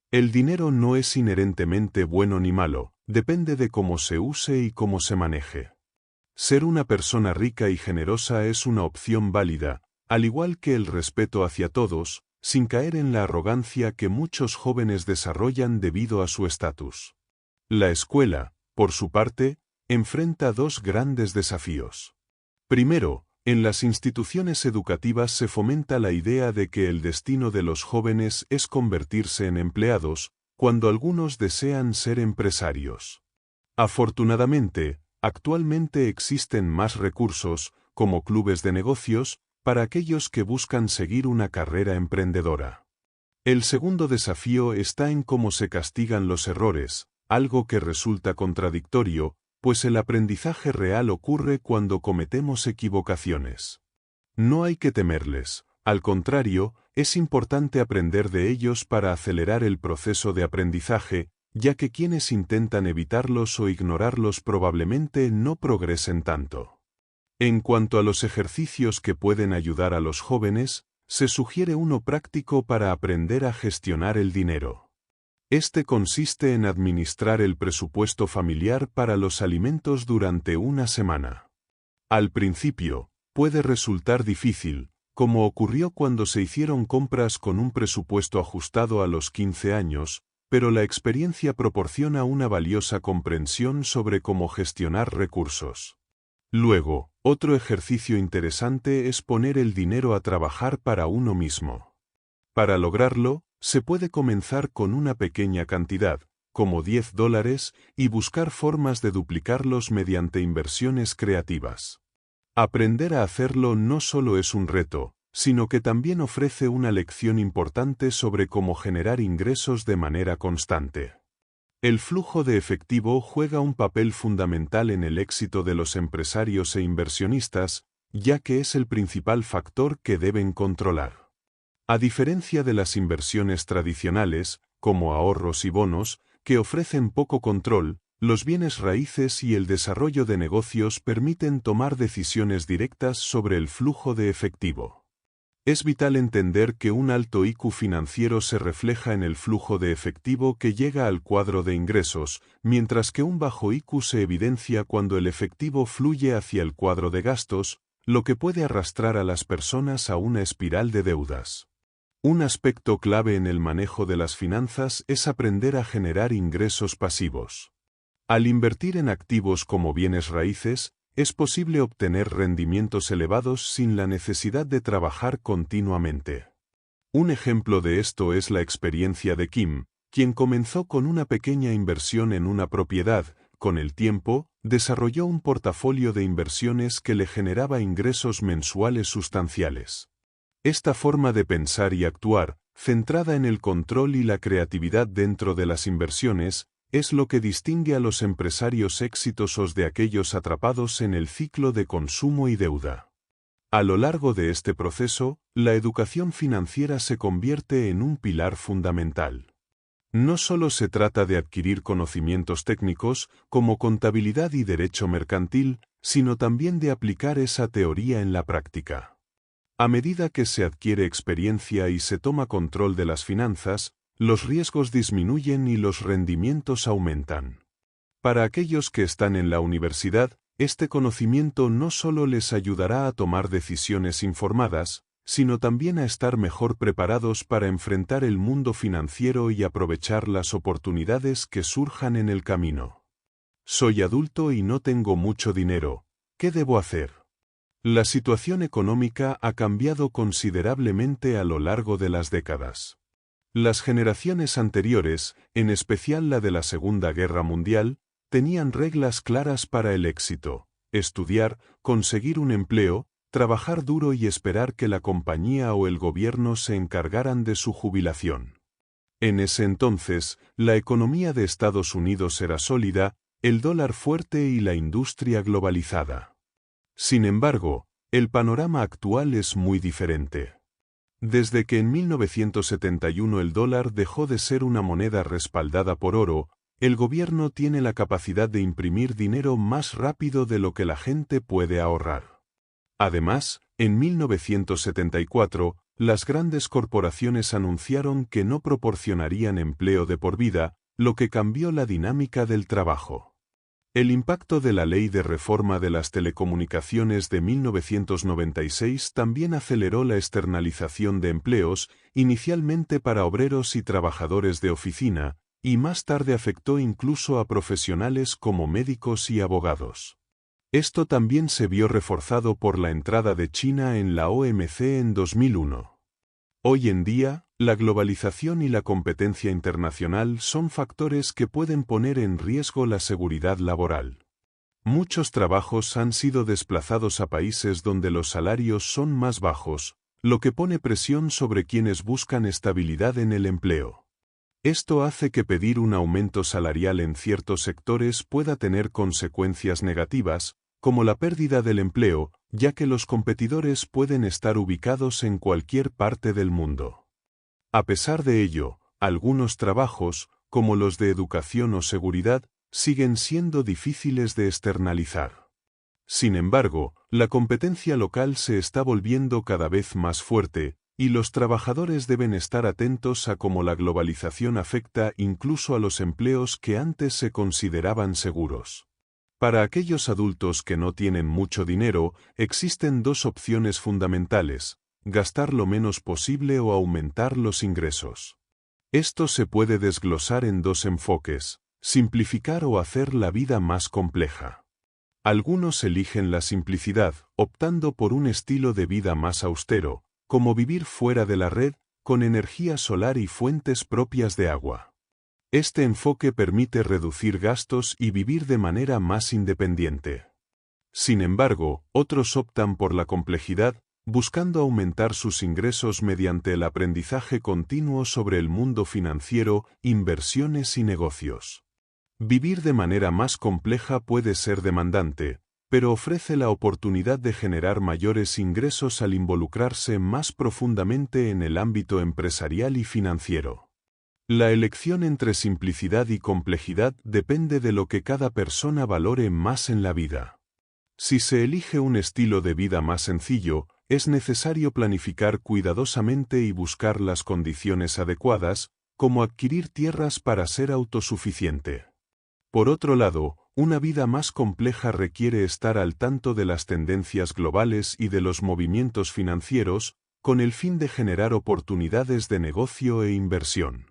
El dinero no es inherentemente bueno ni malo, depende de cómo se use y cómo se maneje. Ser una persona rica y generosa es una opción válida, al igual que el respeto hacia todos, sin caer en la arrogancia que muchos jóvenes desarrollan debido a su estatus. La escuela, por su parte, enfrenta dos grandes desafíos. Primero, en las instituciones educativas se fomenta la idea de que el destino de los jóvenes es convertirse en empleados, cuando algunos desean ser empresarios. Afortunadamente, actualmente existen más recursos, como clubes de negocios, para aquellos que buscan seguir una carrera emprendedora. El segundo desafío está en cómo se castigan los errores, algo que resulta contradictorio, pues el aprendizaje real ocurre cuando cometemos equivocaciones. No hay que temerles, al contrario, es importante aprender de ellos para acelerar el proceso de aprendizaje, ya que quienes intentan evitarlos o ignorarlos probablemente no progresen tanto. En cuanto a los ejercicios que pueden ayudar a los jóvenes, se sugiere uno práctico para aprender a gestionar el dinero. Este consiste en administrar el presupuesto familiar para los alimentos durante una semana. Al principio, puede resultar difícil, como ocurrió cuando se hicieron compras con un presupuesto ajustado a los 15 años, pero la experiencia proporciona una valiosa comprensión sobre cómo gestionar recursos. Luego, otro ejercicio interesante es poner el dinero a trabajar para uno mismo. Para lograrlo, se puede comenzar con una pequeña cantidad, como $10, y buscar formas de duplicarlos mediante inversiones creativas. Aprender a hacerlo no solo es un reto, sino que también ofrece una lección importante sobre cómo generar ingresos de manera constante. El flujo de efectivo juega un papel fundamental en el éxito de los empresarios e inversionistas, ya que es el principal factor que deben controlar. A diferencia de las inversiones tradicionales, como ahorros y bonos, que ofrecen poco control, los bienes raíces y el desarrollo de negocios permiten tomar decisiones directas sobre el flujo de efectivo. Es vital entender que un alto IQ financiero se refleja en el flujo de efectivo que llega al cuadro de ingresos, mientras que un bajo IQ se evidencia cuando el efectivo fluye hacia el cuadro de gastos, lo que puede arrastrar a las personas a una espiral de deudas. Un aspecto clave en el manejo de las finanzas es aprender a generar ingresos pasivos. Al invertir en activos como bienes raíces, es posible obtener rendimientos elevados sin la necesidad de trabajar continuamente. Un ejemplo de esto es la experiencia de Kim, quien comenzó con una pequeña inversión en una propiedad. Con el tiempo, desarrolló un portafolio de inversiones que le generaba ingresos mensuales sustanciales. Esta forma de pensar y actuar, centrada en el control y la creatividad dentro de las inversiones, es lo que distingue a los empresarios exitosos de aquellos atrapados en el ciclo de consumo y deuda. A lo largo de este proceso, la educación financiera se convierte en un pilar fundamental. No solo se trata de adquirir conocimientos técnicos, como contabilidad y derecho mercantil, sino también de aplicar esa teoría en la práctica. A medida que se adquiere experiencia y se toma control de las finanzas, los riesgos disminuyen y los rendimientos aumentan. Para aquellos que están en la universidad, este conocimiento no solo les ayudará a tomar decisiones informadas, sino también a estar mejor preparados para enfrentar el mundo financiero y aprovechar las oportunidades que surjan en el camino. Soy adulto y no tengo mucho dinero, ¿qué debo hacer? La situación económica ha cambiado considerablemente a lo largo de las décadas. Las generaciones anteriores, en especial la de la Segunda Guerra Mundial, tenían reglas claras para el éxito: estudiar, conseguir un empleo, trabajar duro y esperar que la compañía o el gobierno se encargaran de su jubilación. En ese entonces, la economía de Estados Unidos era sólida, el dólar fuerte y la industria globalizada. Sin embargo, el panorama actual es muy diferente. Desde que en 1971 el dólar dejó de ser una moneda respaldada por oro, el gobierno tiene la capacidad de imprimir dinero más rápido de lo que la gente puede ahorrar. Además, en 1974, las grandes corporaciones anunciaron que no proporcionarían empleo de por vida, lo que cambió la dinámica del trabajo. El impacto de la Ley de Reforma de las Telecomunicaciones de 1996 también aceleró la externalización de empleos, inicialmente para obreros y trabajadores de oficina, y más tarde afectó incluso a profesionales como médicos y abogados. Esto también se vio reforzado por la entrada de China en la OMC en 2001. Hoy en día, la globalización y la competencia internacional son factores que pueden poner en riesgo la seguridad laboral. Muchos trabajos han sido desplazados a países donde los salarios son más bajos, lo que pone presión sobre quienes buscan estabilidad en el empleo. Esto hace que pedir un aumento salarial en ciertos sectores pueda tener consecuencias negativas, como la pérdida del empleo, ya que los competidores pueden estar ubicados en cualquier parte del mundo. A pesar de ello, algunos trabajos, como los de educación o seguridad, siguen siendo difíciles de externalizar. Sin embargo, la competencia local se está volviendo cada vez más fuerte, y los trabajadores deben estar atentos a cómo la globalización afecta incluso a los empleos que antes se consideraban seguros. Para aquellos adultos que no tienen mucho dinero, existen dos opciones fundamentales: gastar lo menos posible o aumentar los ingresos. Esto se puede desglosar en dos enfoques: simplificar o hacer la vida más compleja. Algunos eligen la simplicidad, optando por un estilo de vida más austero, como vivir fuera de la red, con energía solar y fuentes propias de agua. Este enfoque permite reducir gastos y vivir de manera más independiente. Sin embargo, otros optan por la complejidad, buscando aumentar sus ingresos mediante el aprendizaje continuo sobre el mundo financiero, inversiones y negocios. Vivir de manera más compleja puede ser demandante, pero ofrece la oportunidad de generar mayores ingresos al involucrarse más profundamente en el ámbito empresarial y financiero. La elección entre simplicidad y complejidad depende de lo que cada persona valore más en la vida. Si se elige un estilo de vida más sencillo, es necesario planificar cuidadosamente y buscar las condiciones adecuadas, como adquirir tierras para ser autosuficiente. Por otro lado, una vida más compleja requiere estar al tanto de las tendencias globales y de los movimientos financieros, con el fin de generar oportunidades de negocio e inversión.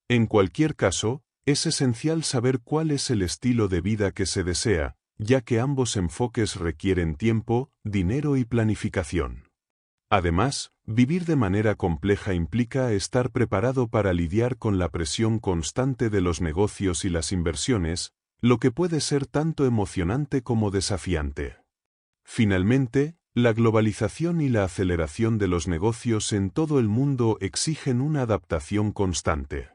En cualquier caso, Es esencial saber cuál es el estilo de vida que se desea, ya que ambos enfoques requieren tiempo, dinero y planificación. Además, vivir de manera compleja implica estar preparado para lidiar con la presión constante de los negocios y las inversiones, lo que puede ser tanto emocionante como desafiante. Finalmente, la globalización y la aceleración de los negocios en todo el mundo exigen una adaptación constante.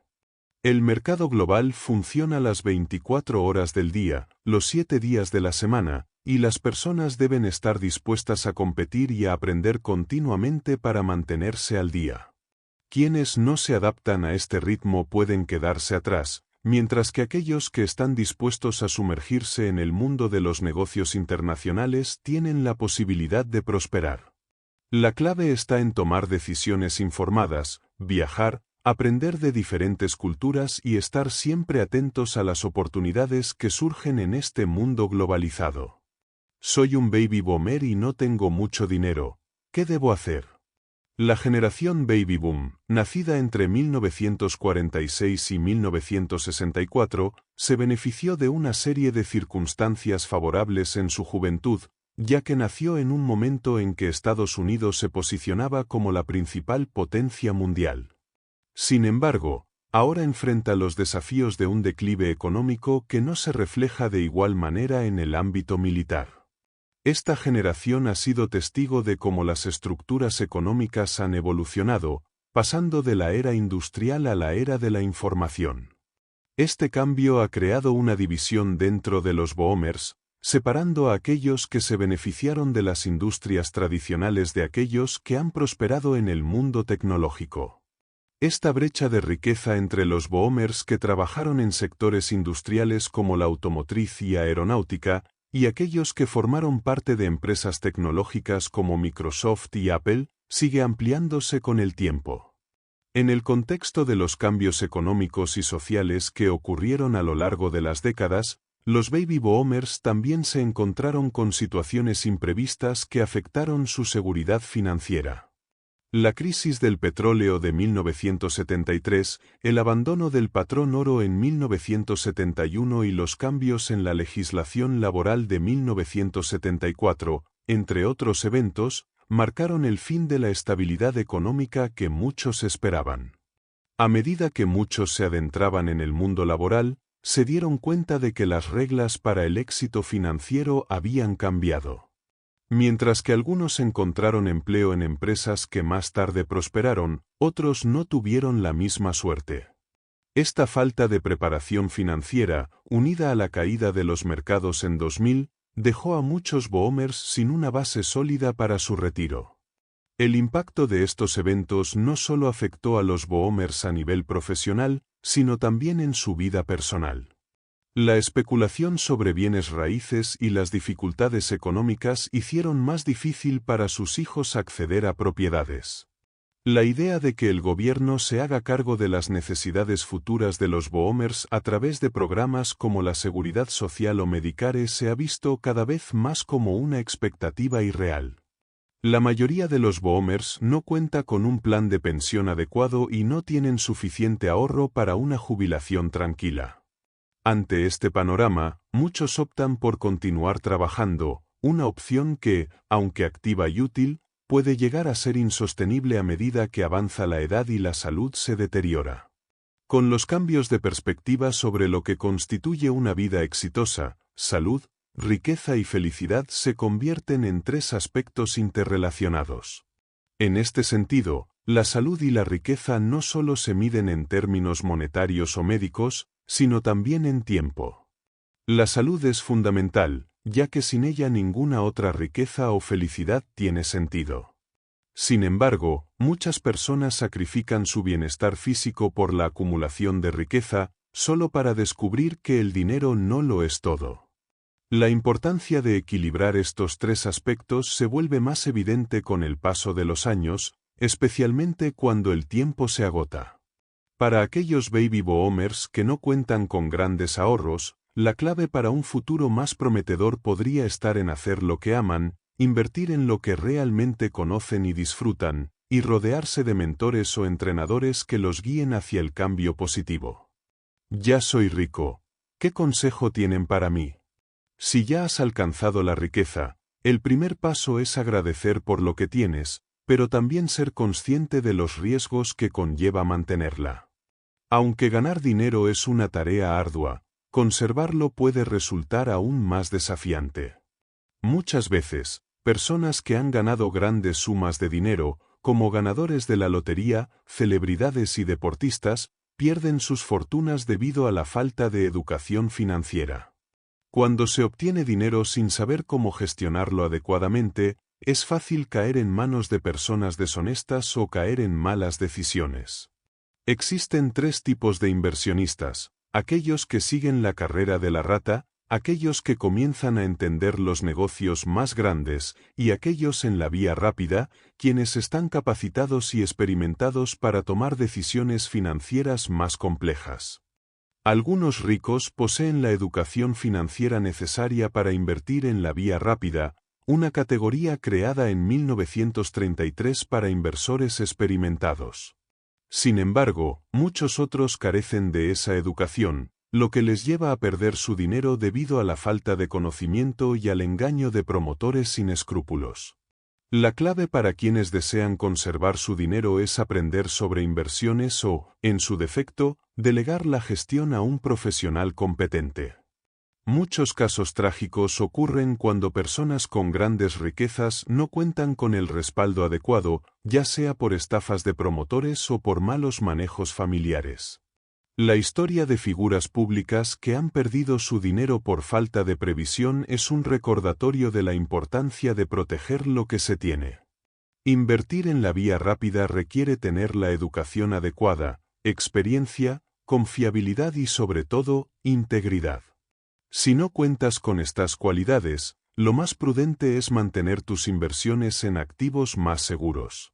El mercado global funciona las 24 horas del día, los 7 días de la semana, y las personas deben estar dispuestas a competir y a aprender continuamente para mantenerse al día. Quienes no se adaptan a este ritmo pueden quedarse atrás, mientras que aquellos que están dispuestos a sumergirse en el mundo de los negocios internacionales tienen la posibilidad de prosperar. La clave está en tomar decisiones informadas, viajar, aprender de diferentes culturas y estar siempre atentos a las oportunidades que surgen en este mundo globalizado. Soy un baby boomer y no tengo mucho dinero. ¿Qué debo hacer? La generación Baby Boom, nacida entre 1946 y 1964, se benefició de una serie de circunstancias favorables en su juventud, ya que nació en un momento en que Estados Unidos se posicionaba como la principal potencia mundial. Sin embargo, ahora enfrenta los desafíos de un declive económico que no se refleja de igual manera en el ámbito militar. Esta generación ha sido testigo de cómo las estructuras económicas han evolucionado, pasando de la era industrial a la era de la información. Este cambio ha creado una división dentro de los boomers, separando a aquellos que se beneficiaron de las industrias tradicionales de aquellos que han prosperado en el mundo tecnológico. Esta brecha de riqueza entre los boomers que trabajaron en sectores industriales como la automotriz y aeronáutica, y aquellos que formaron parte de empresas tecnológicas como Microsoft y Apple, sigue ampliándose con el tiempo. En el contexto de los cambios económicos y sociales que ocurrieron a lo largo de las décadas, los baby boomers también se encontraron con situaciones imprevistas que afectaron su seguridad financiera. La crisis del petróleo de 1973, el abandono del patrón oro en 1971 y los cambios en la legislación laboral de 1974, entre otros eventos, marcaron el fin de la estabilidad económica que muchos esperaban. A medida que muchos se adentraban en el mundo laboral, se dieron cuenta de que las reglas para el éxito financiero habían cambiado. Mientras que algunos encontraron empleo en empresas que más tarde prosperaron, otros no tuvieron la misma suerte. Esta falta de preparación financiera, unida a la caída de los mercados en 2000, dejó a muchos boomers sin una base sólida para su retiro. El impacto de estos eventos no solo afectó a los boomers a nivel profesional, sino también en su vida personal. La especulación sobre bienes raíces y las dificultades económicas hicieron más difícil para sus hijos acceder a propiedades. La idea de que el gobierno se haga cargo de las necesidades futuras de los boomers a través de programas como la Seguridad Social o Medicare se ha visto cada vez más como una expectativa irreal. La mayoría de los boomers no cuenta con un plan de pensión adecuado y no tienen suficiente ahorro para una jubilación tranquila. Ante este panorama, muchos optan por continuar trabajando, una opción que, aunque activa y útil, puede llegar a ser insostenible a medida que avanza la edad y la salud se deteriora. Con los cambios de perspectiva sobre lo que constituye una vida exitosa, salud, riqueza y felicidad se convierten en tres aspectos interrelacionados. En este sentido, la salud y la riqueza no solo se miden en términos monetarios o médicos, sino también en tiempo. La salud es fundamental, ya que sin ella ninguna otra riqueza o felicidad tiene sentido. Sin embargo, muchas personas sacrifican su bienestar físico por la acumulación de riqueza, solo para descubrir que el dinero no lo es todo. La importancia de equilibrar estos tres aspectos se vuelve más evidente con el paso de los años, especialmente cuando el tiempo se agota. Para aquellos baby boomers que no cuentan con grandes ahorros, la clave para un futuro más prometedor podría estar en hacer lo que aman, invertir en lo que realmente conocen y disfrutan, y rodearse de mentores o entrenadores que los guíen hacia el cambio positivo. Ya soy rico. ¿Qué consejo tienen para mí? Si ya has alcanzado la riqueza, el primer paso es agradecer por lo que tienes, pero también ser consciente de los riesgos que conlleva mantenerla. Aunque ganar dinero es una tarea ardua, conservarlo puede resultar aún más desafiante. Muchas veces, personas que han ganado grandes sumas de dinero, como ganadores de la lotería, celebridades y deportistas, pierden sus fortunas debido a la falta de educación financiera. Cuando se obtiene dinero sin saber cómo gestionarlo adecuadamente, es fácil caer en manos de personas deshonestas o caer en malas decisiones. Existen tres tipos de inversionistas: aquellos que siguen la carrera de la rata, aquellos que comienzan a entender los negocios más grandes, y aquellos en la vía rápida, quienes están capacitados y experimentados para tomar decisiones financieras más complejas. Algunos ricos poseen la educación financiera necesaria para invertir en la vía rápida, una categoría creada en 1933 para inversores experimentados. Sin embargo, muchos otros carecen de esa educación, lo que les lleva a perder su dinero debido a la falta de conocimiento y al engaño de promotores sin escrúpulos. La clave para quienes desean conservar su dinero es aprender sobre inversiones o, en su defecto, delegar la gestión a un profesional competente. Muchos casos trágicos ocurren cuando personas con grandes riquezas no cuentan con el respaldo adecuado, ya sea por estafas de promotores o por malos manejos familiares. La historia de figuras públicas que han perdido su dinero por falta de previsión es un recordatorio de la importancia de proteger lo que se tiene. Invertir en la vía rápida requiere tener la educación adecuada, experiencia, confiabilidad y sobre todo, integridad. Si no cuentas con estas cualidades, lo más prudente es mantener tus inversiones en activos más seguros.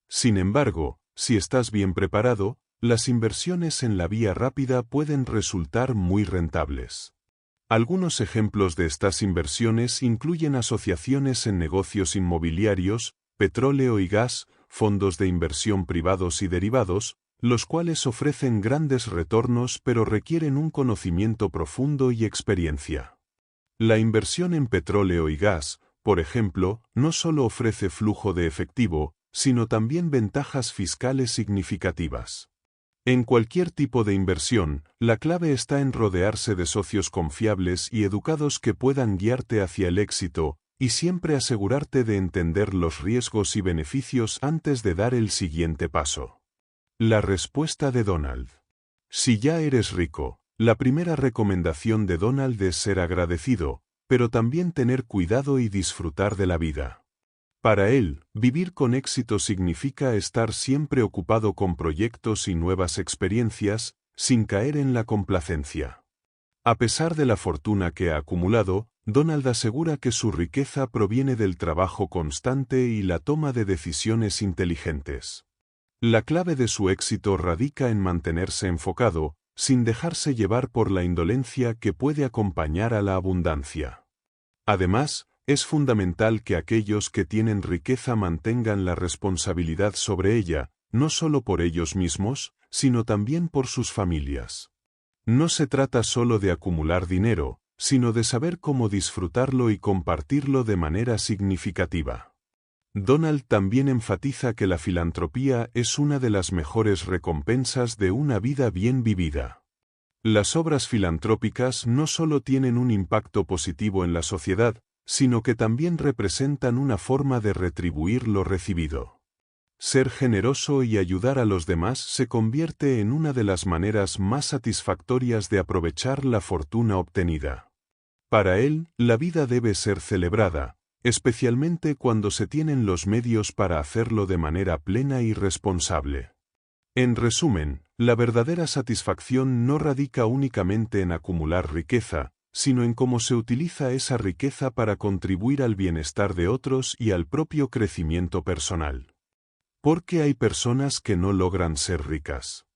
Sin embargo, si estás bien preparado, las inversiones en la vía rápida pueden resultar muy rentables. Algunos ejemplos de estas inversiones incluyen asociaciones en negocios inmobiliarios, petróleo y gas, fondos de inversión privados y derivados, los cuales ofrecen grandes retornos pero requieren un conocimiento profundo y experiencia. La inversión en petróleo y gas, por ejemplo, no solo ofrece flujo de efectivo, sino también ventajas fiscales significativas. En cualquier tipo de inversión, la clave está en rodearse de socios confiables y educados que puedan guiarte hacia el éxito, y siempre asegurarte de entender los riesgos y beneficios antes de dar el siguiente paso. La respuesta de Donald. Si ya eres rico, la primera recomendación de Donald es ser agradecido, pero también tener cuidado y disfrutar de la vida. Para él, vivir con éxito significa estar siempre ocupado con proyectos y nuevas experiencias, sin caer en la complacencia. A pesar de la fortuna que ha acumulado, Donald asegura que su riqueza proviene del trabajo constante y la toma de decisiones inteligentes. La clave de su éxito radica en mantenerse enfocado, sin dejarse llevar por la indolencia que puede acompañar a la abundancia. Además, es fundamental que aquellos que tienen riqueza mantengan la responsabilidad sobre ella, no solo por ellos mismos, sino también por sus familias. No se trata solo de acumular dinero, sino de saber cómo disfrutarlo y compartirlo de manera significativa. Donald también enfatiza que la filantropía es una de las mejores recompensas de una vida bien vivida. Las obras filantrópicas no solo tienen un impacto positivo en la sociedad, sino que también representan una forma de retribuir lo recibido. Ser generoso y ayudar a los demás se convierte en una de las maneras más satisfactorias de aprovechar la fortuna obtenida. Para él, la vida debe ser celebrada, especialmente cuando se tienen los medios para hacerlo de manera plena y responsable. En resumen, la verdadera satisfacción no radica únicamente en acumular riqueza, sino en cómo se utiliza esa riqueza para contribuir al bienestar de otros y al propio crecimiento personal. ¿Por qué hay personas que no logran ser ricas?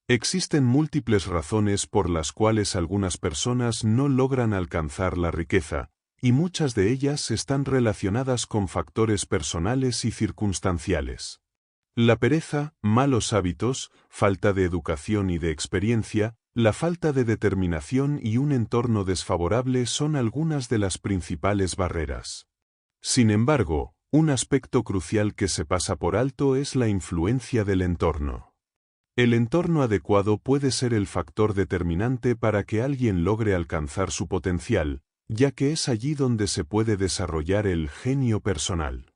Existen múltiples razones por las cuales algunas personas no logran alcanzar la riqueza, y muchas de ellas están relacionadas con factores personales y circunstanciales. La pereza, malos hábitos, falta de educación y de experiencia, la falta de determinación y un entorno desfavorable son algunas de las principales barreras. Sin embargo, un aspecto crucial que se pasa por alto es la influencia del entorno. El entorno adecuado puede ser el factor determinante para que alguien logre alcanzar su potencial, ya que es allí donde se puede desarrollar el genio personal.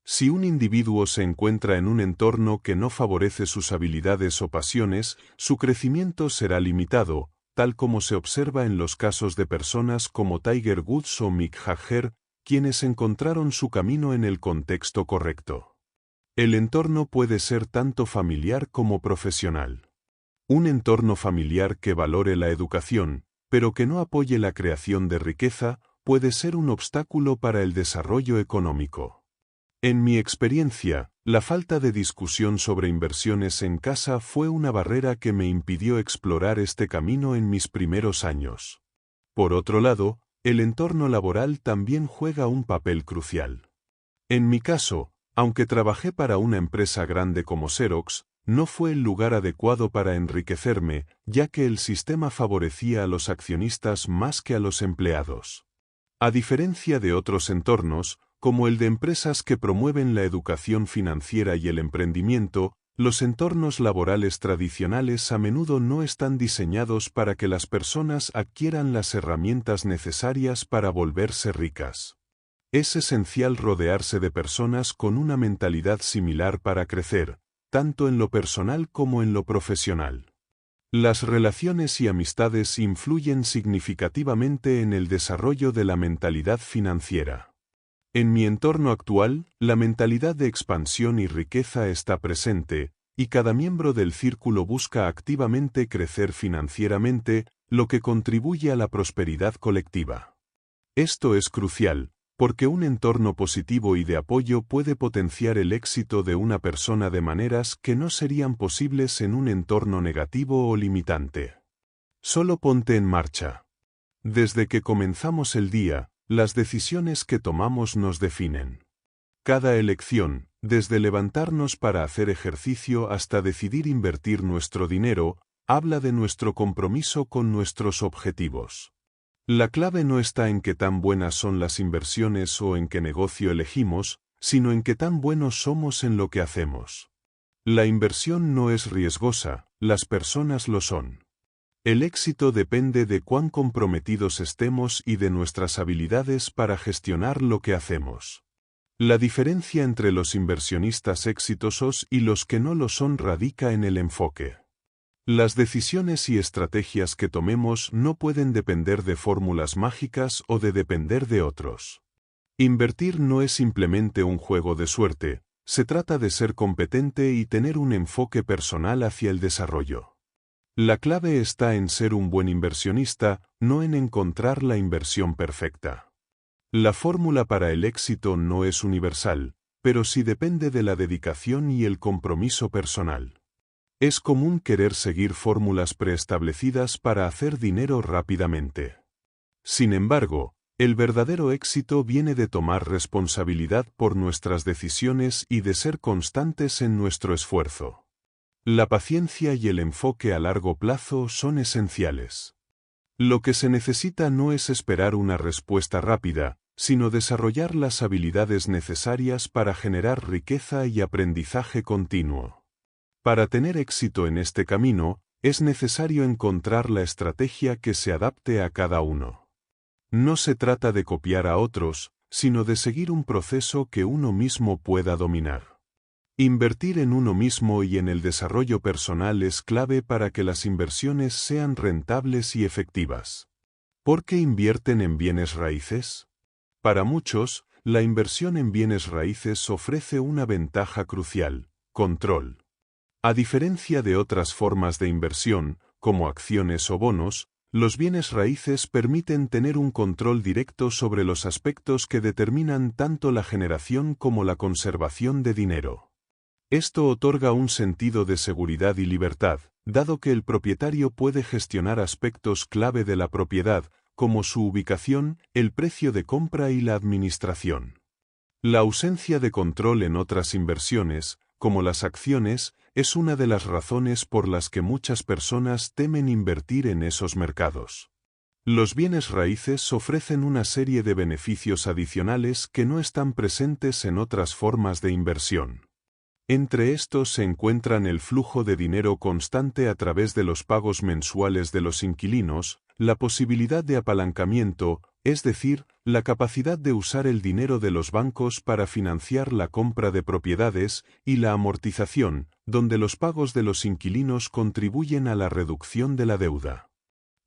Si un individuo se encuentra en un entorno que no favorece sus habilidades o pasiones, su crecimiento será limitado, tal como se observa en los casos de personas como Tiger Woods o Mick Jagger, quienes encontraron su camino en el contexto correcto. El entorno puede ser tanto familiar como profesional. Un entorno familiar que valore la educación, pero que no apoye la creación de riqueza, puede ser un obstáculo para el desarrollo económico. En mi experiencia, la falta de discusión sobre inversiones en casa fue una barrera que me impidió explorar este camino en mis primeros años. Por otro lado, el entorno laboral también juega un papel crucial. En mi caso, aunque trabajé para una empresa grande como Xerox, no fue el lugar adecuado para enriquecerme, ya que el sistema favorecía a los accionistas más que a los empleados. A diferencia de otros entornos, como el de empresas que promueven la educación financiera y el emprendimiento, los entornos laborales tradicionales a menudo no están diseñados para que las personas adquieran las herramientas necesarias para volverse ricas. Es esencial rodearse de personas con una mentalidad similar para crecer, tanto en lo personal como en lo profesional. Las relaciones y amistades influyen significativamente en el desarrollo de la mentalidad financiera. En mi entorno actual, la mentalidad de expansión y riqueza está presente, y cada miembro del círculo busca activamente crecer financieramente, lo que contribuye a la prosperidad colectiva. Esto es crucial, porque un entorno positivo y de apoyo puede potenciar el éxito de una persona de maneras que no serían posibles en un entorno negativo o limitante. Solo ponte en marcha. Desde que comenzamos el día, las decisiones que tomamos nos definen. Cada elección, desde levantarnos para hacer ejercicio hasta decidir invertir nuestro dinero, habla de nuestro compromiso con nuestros objetivos. La clave no está en qué tan buenas son las inversiones o en qué negocio elegimos, sino en qué tan buenos somos en lo que hacemos. La inversión no es riesgosa, las personas lo son. El éxito depende de cuán comprometidos estemos y de nuestras habilidades para gestionar lo que hacemos. La diferencia entre los inversionistas exitosos y los que no lo son radica en el enfoque. Las decisiones y estrategias que tomemos no pueden depender de fórmulas mágicas o de depender de otros. Invertir no es simplemente un juego de suerte, se trata de ser competente y tener un enfoque personal hacia el desarrollo. La clave está en ser un buen inversionista, no en encontrar la inversión perfecta. La fórmula para el éxito no es universal, pero sí depende de la dedicación y el compromiso personal. Es común querer seguir fórmulas preestablecidas para hacer dinero rápidamente. Sin embargo, el verdadero éxito viene de tomar responsabilidad por nuestras decisiones y de ser constantes en nuestro esfuerzo. La paciencia y el enfoque a largo plazo son esenciales. Lo que se necesita no es esperar una respuesta rápida, sino desarrollar las habilidades necesarias para generar riqueza y aprendizaje continuo. Para tener éxito en este camino, es necesario encontrar la estrategia que se adapte a cada uno. No se trata de copiar a otros, sino de seguir un proceso que uno mismo pueda dominar. Invertir en uno mismo y en el desarrollo personal es clave para que las inversiones sean rentables y efectivas. ¿Por qué invierten en bienes raíces? Para muchos, la inversión en bienes raíces ofrece una ventaja crucial: control. A diferencia de otras formas de inversión, como acciones o bonos, los bienes raíces permiten tener un control directo sobre los aspectos que determinan tanto la generación como la conservación de dinero. Esto otorga un sentido de seguridad y libertad, dado que el propietario puede gestionar aspectos clave de la propiedad, como su ubicación, el precio de compra y la administración. La ausencia de control en otras inversiones, como las acciones, es una de las razones por las que muchas personas temen invertir en esos mercados. Los bienes raíces ofrecen una serie de beneficios adicionales que no están presentes en otras formas de inversión. Entre estos se encuentran el flujo de dinero constante a través de los pagos mensuales de los inquilinos, la posibilidad de apalancamiento, es decir, la capacidad de usar el dinero de los bancos para financiar la compra de propiedades, y la amortización, donde los pagos de los inquilinos contribuyen a la reducción de la deuda.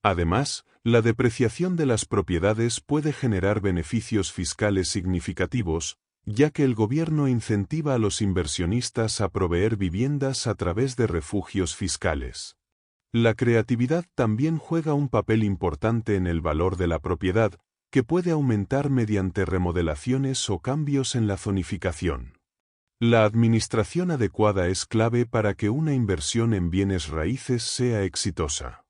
Además, la depreciación de las propiedades puede generar beneficios fiscales significativos, ya que el gobierno incentiva a los inversionistas a proveer viviendas a través de refugios fiscales. La creatividad también juega un papel importante en el valor de la propiedad, que puede aumentar mediante remodelaciones o cambios en la zonificación. La administración adecuada es clave para que una inversión en bienes raíces sea exitosa.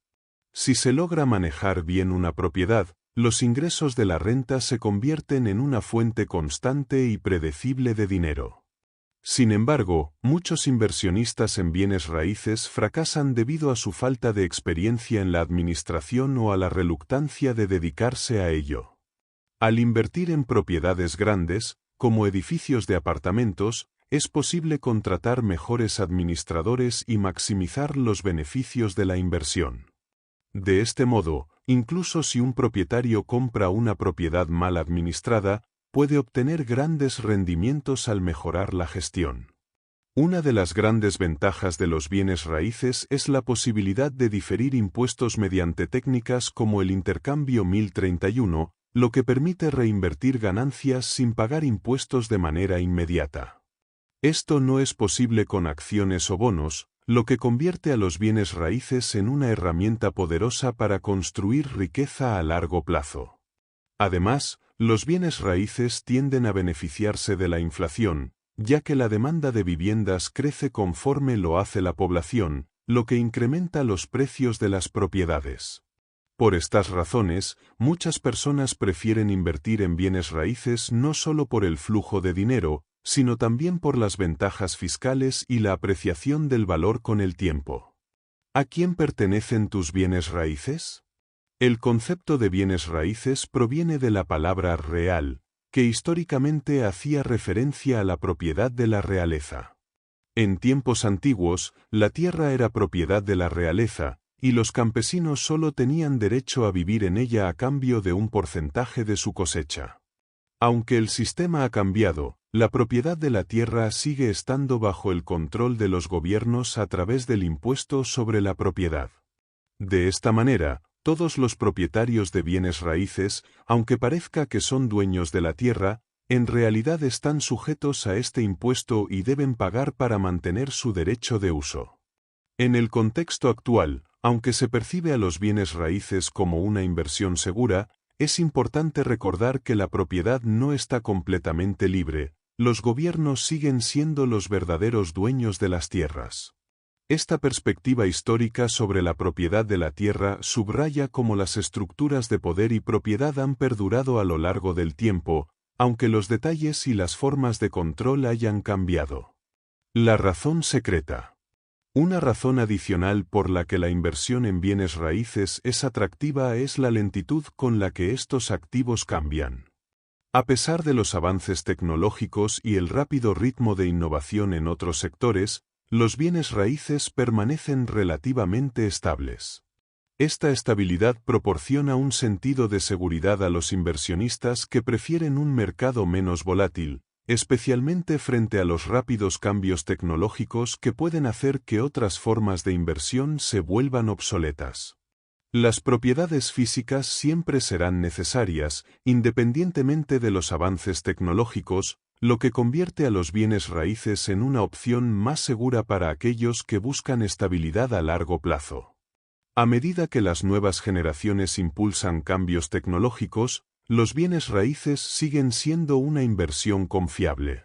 Si se logra manejar bien una propiedad, los ingresos de la renta se convierten en una fuente constante y predecible de dinero. Sin embargo, muchos inversionistas en bienes raíces fracasan debido a su falta de experiencia en la administración o a la reluctancia de dedicarse a ello. Al invertir en propiedades grandes, como edificios de apartamentos, es posible contratar mejores administradores y maximizar los beneficios de la inversión. De este modo, incluso si un propietario compra una propiedad mal administrada, puede obtener grandes rendimientos al mejorar la gestión. Una de las grandes ventajas de los bienes raíces es la posibilidad de diferir impuestos mediante técnicas como el intercambio 1031, lo que permite reinvertir ganancias sin pagar impuestos de manera inmediata. Esto no es posible con acciones o bonos, lo que convierte a los bienes raíces en una herramienta poderosa para construir riqueza a largo plazo. Además, los bienes raíces tienden a beneficiarse de la inflación, ya que la demanda de viviendas crece conforme lo hace la población, lo que incrementa los precios de las propiedades. Por estas razones, muchas personas prefieren invertir en bienes raíces no solo por el flujo de dinero, sino también por las ventajas fiscales y la apreciación del valor con el tiempo. ¿A quién pertenecen tus bienes raíces? El concepto de bienes raíces proviene de la palabra real, que históricamente hacía referencia a la propiedad de la realeza. En tiempos antiguos, la tierra era propiedad de la realeza, y los campesinos solo tenían derecho a vivir en ella a cambio de un porcentaje de su cosecha. Aunque el sistema ha cambiado, la propiedad de la tierra sigue estando bajo el control de los gobiernos a través del impuesto sobre la propiedad. De esta manera, todos los propietarios de bienes raíces, aunque parezca que son dueños de la tierra, en realidad están sujetos a este impuesto y deben pagar para mantener su derecho de uso. En el contexto actual, aunque se percibe a los bienes raíces como una inversión segura, es importante recordar que la propiedad no está completamente libre. Los gobiernos siguen siendo los verdaderos dueños de las tierras. Esta perspectiva histórica sobre la propiedad de la tierra subraya cómo las estructuras de poder y propiedad han perdurado a lo largo del tiempo, aunque los detalles y las formas de control hayan cambiado. La razón secreta. Una razón adicional por la que la inversión en bienes raíces es atractiva es la lentitud con la que estos activos cambian. A pesar de los avances tecnológicos y el rápido ritmo de innovación en otros sectores, los bienes raíces permanecen relativamente estables. Esta estabilidad proporciona un sentido de seguridad a los inversionistas que prefieren un mercado menos volátil, especialmente frente a los rápidos cambios tecnológicos que pueden hacer que otras formas de inversión se vuelvan obsoletas. Las propiedades físicas siempre serán necesarias, independientemente de los avances tecnológicos, lo que convierte a los bienes raíces en una opción más segura para aquellos que buscan estabilidad a largo plazo. A medida que las nuevas generaciones impulsan cambios tecnológicos, los bienes raíces siguen siendo una inversión confiable.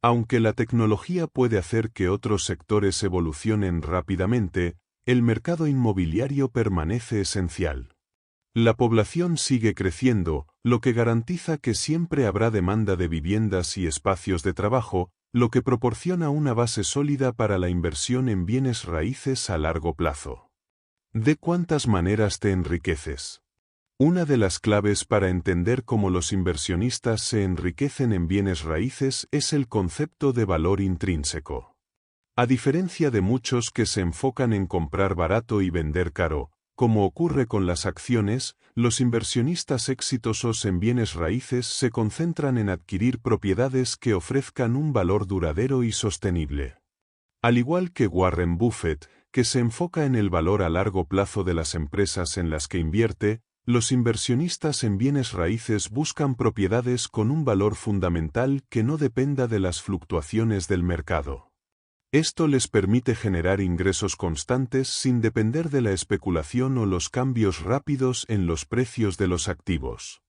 Aunque la tecnología puede hacer que otros sectores evolucionen rápidamente, el mercado inmobiliario permanece esencial. La población sigue creciendo, lo que garantiza que siempre habrá demanda de viviendas y espacios de trabajo, lo que proporciona una base sólida para la inversión en bienes raíces a largo plazo. ¿De cuántas maneras te enriqueces? Una de las claves para entender cómo los inversionistas se enriquecen en bienes raíces es el concepto de valor intrínseco. A diferencia de muchos que se enfocan en comprar barato y vender caro, como ocurre con las acciones, los inversionistas exitosos en bienes raíces se concentran en adquirir propiedades que ofrezcan un valor duradero y sostenible. Al igual que Warren Buffett, que se enfoca en el valor a largo plazo de las empresas en las que invierte, los inversionistas en bienes raíces buscan propiedades con un valor fundamental que no dependa de las fluctuaciones del mercado. Esto les permite generar ingresos constantes sin depender de la especulación o los cambios rápidos en los precios de los activos.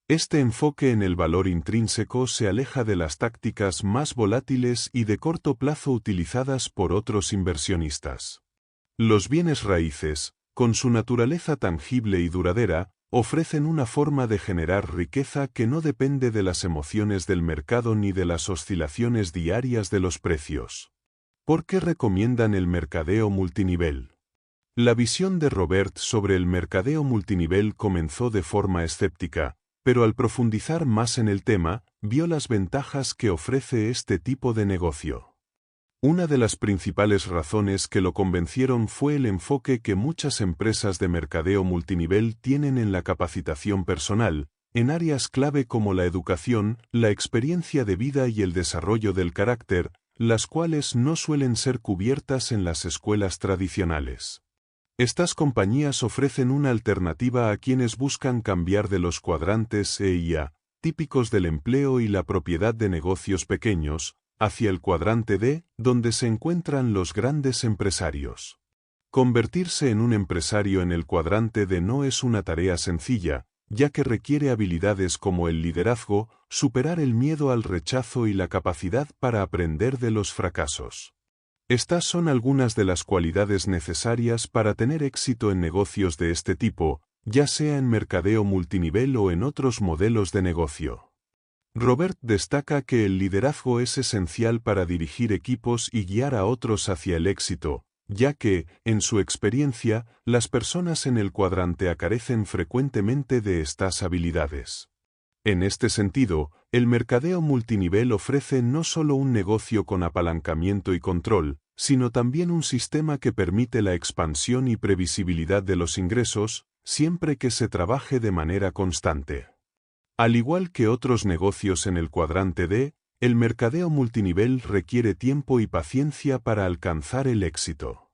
Este enfoque en el valor intrínseco se aleja de las tácticas más volátiles y de corto plazo utilizadas por otros inversionistas. Los bienes raíces, con su naturaleza tangible y duradera, ofrecen una forma de generar riqueza que no depende de las emociones del mercado ni de las oscilaciones diarias de los precios. ¿Por qué recomiendan el mercadeo multinivel? La visión de Robert sobre el mercadeo multinivel comenzó de forma escéptica, pero al profundizar más en el tema, vio las ventajas que ofrece este tipo de negocio. Una de las principales razones que lo convencieron fue el enfoque que muchas empresas de mercadeo multinivel tienen en la capacitación personal, en áreas clave como la educación, la experiencia de vida y el desarrollo del carácter, las cuales no suelen ser cubiertas en las escuelas tradicionales. Estas compañías ofrecen una alternativa a quienes buscan cambiar de los cuadrantes E y A, típicos del empleo y la propiedad de negocios pequeños, hacia el cuadrante D, donde se encuentran los grandes empresarios. Convertirse en un empresario en el cuadrante D no es una tarea sencilla, ya que requiere habilidades como el liderazgo, superar el miedo al rechazo y la capacidad para aprender de los fracasos. Estas son algunas de las cualidades necesarias para tener éxito en negocios de este tipo, ya sea en mercadeo multinivel o en otros modelos de negocio. Robert destaca que el liderazgo es esencial para dirigir equipos y guiar a otros hacia el éxito, ya que, en su experiencia, las personas en el cuadrante A carecen frecuentemente de estas habilidades. En este sentido, el mercadeo multinivel ofrece no solo un negocio con apalancamiento y control, sino también un sistema que permite la expansión y previsibilidad de los ingresos, siempre que se trabaje de manera constante. Al igual que otros negocios en el cuadrante D, el mercadeo multinivel requiere tiempo y paciencia para alcanzar el éxito.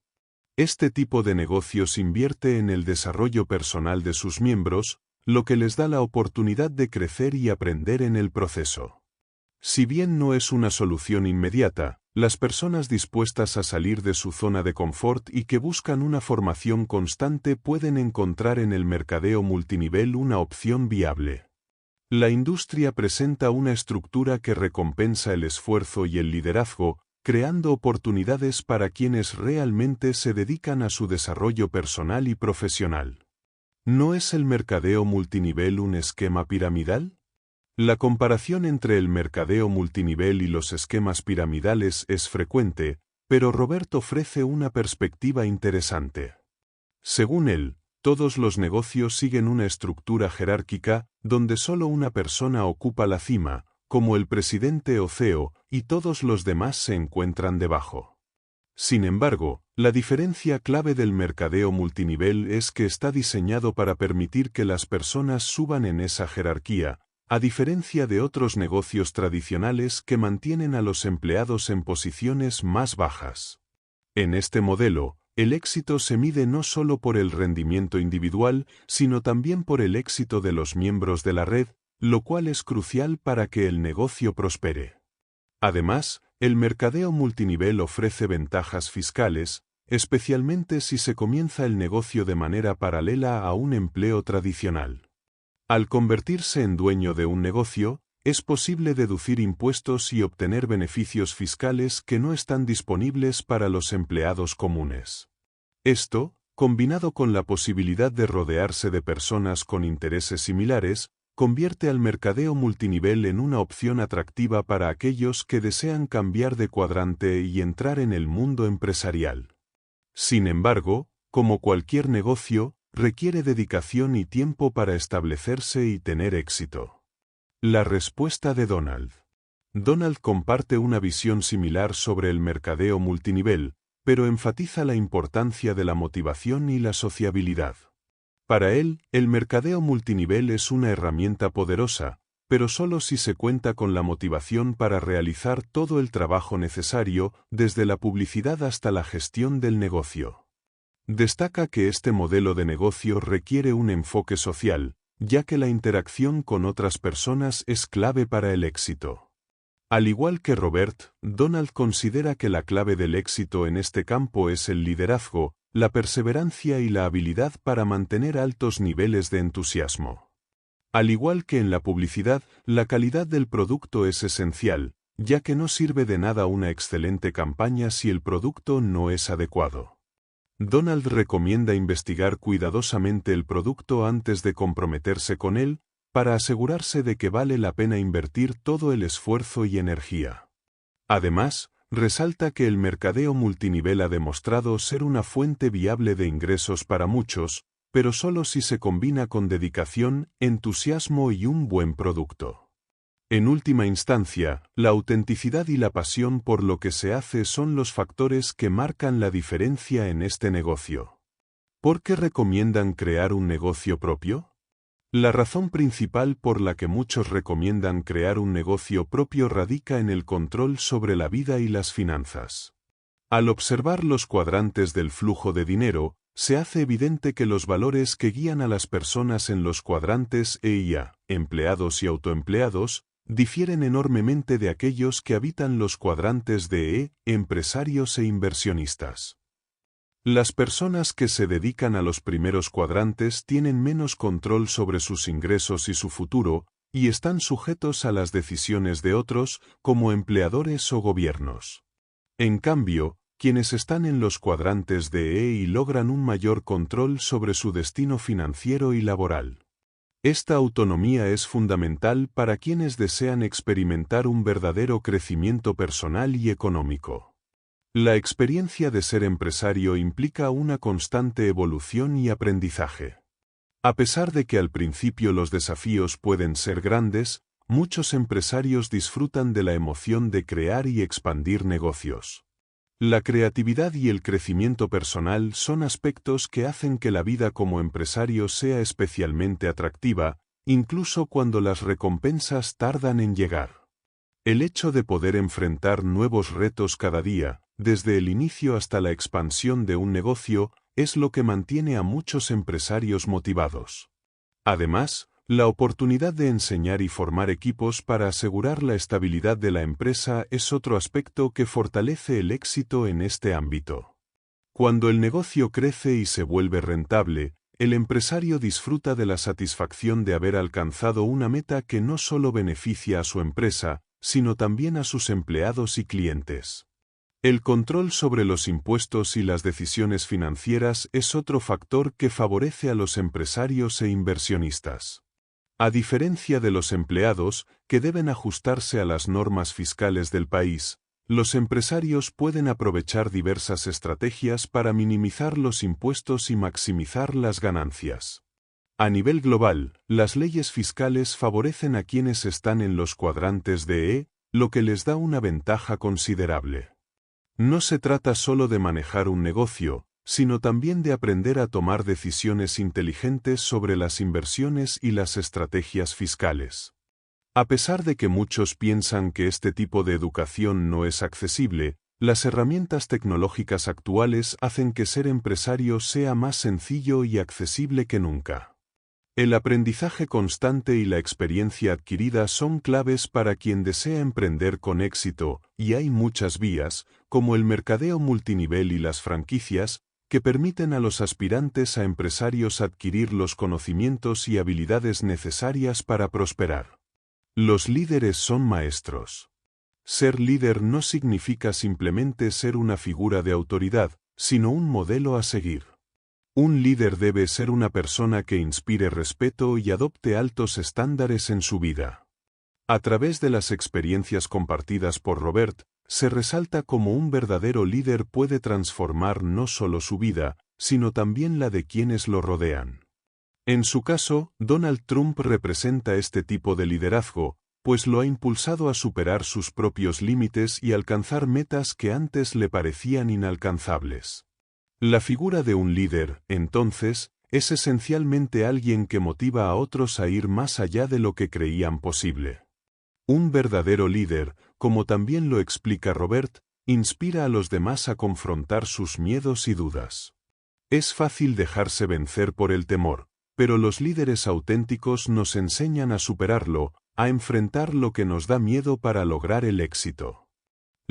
Este tipo de negocios invierte en el desarrollo personal de sus miembros, lo que les da la oportunidad de crecer y aprender en el proceso. Si bien no es una solución inmediata, las personas dispuestas a salir de su zona de confort y que buscan una formación constante pueden encontrar en el mercadeo multinivel una opción viable. La industria presenta una estructura que recompensa el esfuerzo y el liderazgo, creando oportunidades para quienes realmente se dedican a su desarrollo personal y profesional. ¿No es el mercadeo multinivel un esquema piramidal? La comparación entre el mercadeo multinivel y los esquemas piramidales es frecuente, pero Robert ofrece una perspectiva interesante. Según él, todos los negocios siguen una estructura jerárquica, donde solo una persona ocupa la cima, como el presidente o CEO, y todos los demás se encuentran debajo. Sin embargo, la diferencia clave del mercadeo multinivel es que está diseñado para permitir que las personas suban en esa jerarquía, a diferencia de otros negocios tradicionales que mantienen a los empleados en posiciones más bajas. En este modelo, el éxito se mide no solo por el rendimiento individual, sino también por el éxito de los miembros de la red, lo cual es crucial para que el negocio prospere. Además, el mercadeo multinivel ofrece ventajas fiscales, especialmente si se comienza el negocio de manera paralela a un empleo tradicional. Al convertirse en dueño de un negocio, es posible deducir impuestos y obtener beneficios fiscales que no están disponibles para los empleados comunes. Esto, combinado con la posibilidad de rodearse de personas con intereses similares, convierte al mercadeo multinivel en una opción atractiva para aquellos que desean cambiar de cuadrante y entrar en el mundo empresarial. Sin embargo, como cualquier negocio, requiere dedicación y tiempo para establecerse y tener éxito. La respuesta de Donald. Donald comparte una visión similar sobre el mercadeo multinivel, pero enfatiza la importancia de la motivación y la sociabilidad. Para él, el mercadeo multinivel es una herramienta poderosa, pero solo si se cuenta con la motivación para realizar todo el trabajo necesario, desde la publicidad hasta la gestión del negocio. Destaca que este modelo de negocio requiere un enfoque social, ya que la interacción con otras personas es clave para el éxito. Al igual que Robert, Donald considera que la clave del éxito en este campo es el liderazgo, la perseverancia y la habilidad para mantener altos niveles de entusiasmo. Al igual que en la publicidad, la calidad del producto es esencial, ya que no sirve de nada una excelente campaña si el producto no es adecuado. Donald recomienda investigar cuidadosamente el producto antes de comprometerse con él, para asegurarse de que vale la pena invertir todo el esfuerzo y energía. Además, resalta que el mercadeo multinivel ha demostrado ser una fuente viable de ingresos para muchos, pero solo si se combina con dedicación, entusiasmo y un buen producto. En última instancia, la autenticidad y la pasión por lo que se hace son los factores que marcan la diferencia en este negocio. ¿Por qué recomiendan crear un negocio propio? La razón principal por la que muchos recomiendan crear un negocio propio radica en el control sobre la vida y las finanzas. Al observar los cuadrantes del flujo de dinero, se hace evidente que los valores que guían a las personas en los cuadrantes E y A, empleados y autoempleados, difieren enormemente de aquellos que habitan los cuadrantes de E, empresarios e inversionistas. Las personas que se dedican a los primeros cuadrantes tienen menos control sobre sus ingresos y su futuro, y están sujetos a las decisiones de otros, como empleadores o gobiernos. En cambio, quienes están en los cuadrantes de E y logran un mayor control sobre su destino financiero y laboral. Esta autonomía es fundamental para quienes desean experimentar un verdadero crecimiento personal y económico. La experiencia de ser empresario implica una constante evolución y aprendizaje. A pesar de que al principio los desafíos pueden ser grandes, muchos empresarios disfrutan de la emoción de crear y expandir negocios. La creatividad y el crecimiento personal son aspectos que hacen que la vida como empresario sea especialmente atractiva, incluso cuando las recompensas tardan en llegar. El hecho de poder enfrentar nuevos retos cada día, desde el inicio hasta la expansión de un negocio, es lo que mantiene a muchos empresarios motivados. Además, la oportunidad de enseñar y formar equipos para asegurar la estabilidad de la empresa es otro aspecto que fortalece el éxito en este ámbito. Cuando el negocio crece y se vuelve rentable, el empresario disfruta de la satisfacción de haber alcanzado una meta que no solo beneficia a su empresa, sino también a sus empleados y clientes. El control sobre los impuestos y las decisiones financieras es otro factor que favorece a los empresarios e inversionistas. A diferencia de los empleados, que deben ajustarse a las normas fiscales del país, los empresarios pueden aprovechar diversas estrategias para minimizar los impuestos y maximizar las ganancias. A nivel global, las leyes fiscales favorecen a quienes están en los cuadrantes de E, lo que les da una ventaja considerable. No se trata solo de manejar un negocio, sino también de aprender a tomar decisiones inteligentes sobre las inversiones y las estrategias fiscales. A pesar de que muchos piensan que este tipo de educación no es accesible, las herramientas tecnológicas actuales hacen que ser empresario sea más sencillo y accesible que nunca. El aprendizaje constante y la experiencia adquirida son claves para quien desea emprender con éxito, y hay muchas vías, como el mercadeo multinivel y las franquicias, que permiten a los aspirantes a empresarios adquirir los conocimientos y habilidades necesarias para prosperar. Los líderes son maestros. Ser líder no significa simplemente ser una figura de autoridad, sino un modelo a seguir. Un líder debe ser una persona que inspire respeto y adopte altos estándares en su vida. A través de las experiencias compartidas por Robert, se resalta cómo un verdadero líder puede transformar no solo su vida, sino también la de quienes lo rodean. En su caso, Donald Trump representa este tipo de liderazgo, pues lo ha impulsado a superar sus propios límites y alcanzar metas que antes le parecían inalcanzables. La figura de un líder, entonces, es esencialmente alguien que motiva a otros a ir más allá de lo que creían posible. Un verdadero líder, como también lo explica Robert, inspira a los demás a confrontar sus miedos y dudas. Es fácil dejarse vencer por el temor, pero los líderes auténticos nos enseñan a superarlo, a enfrentar lo que nos da miedo para lograr el éxito.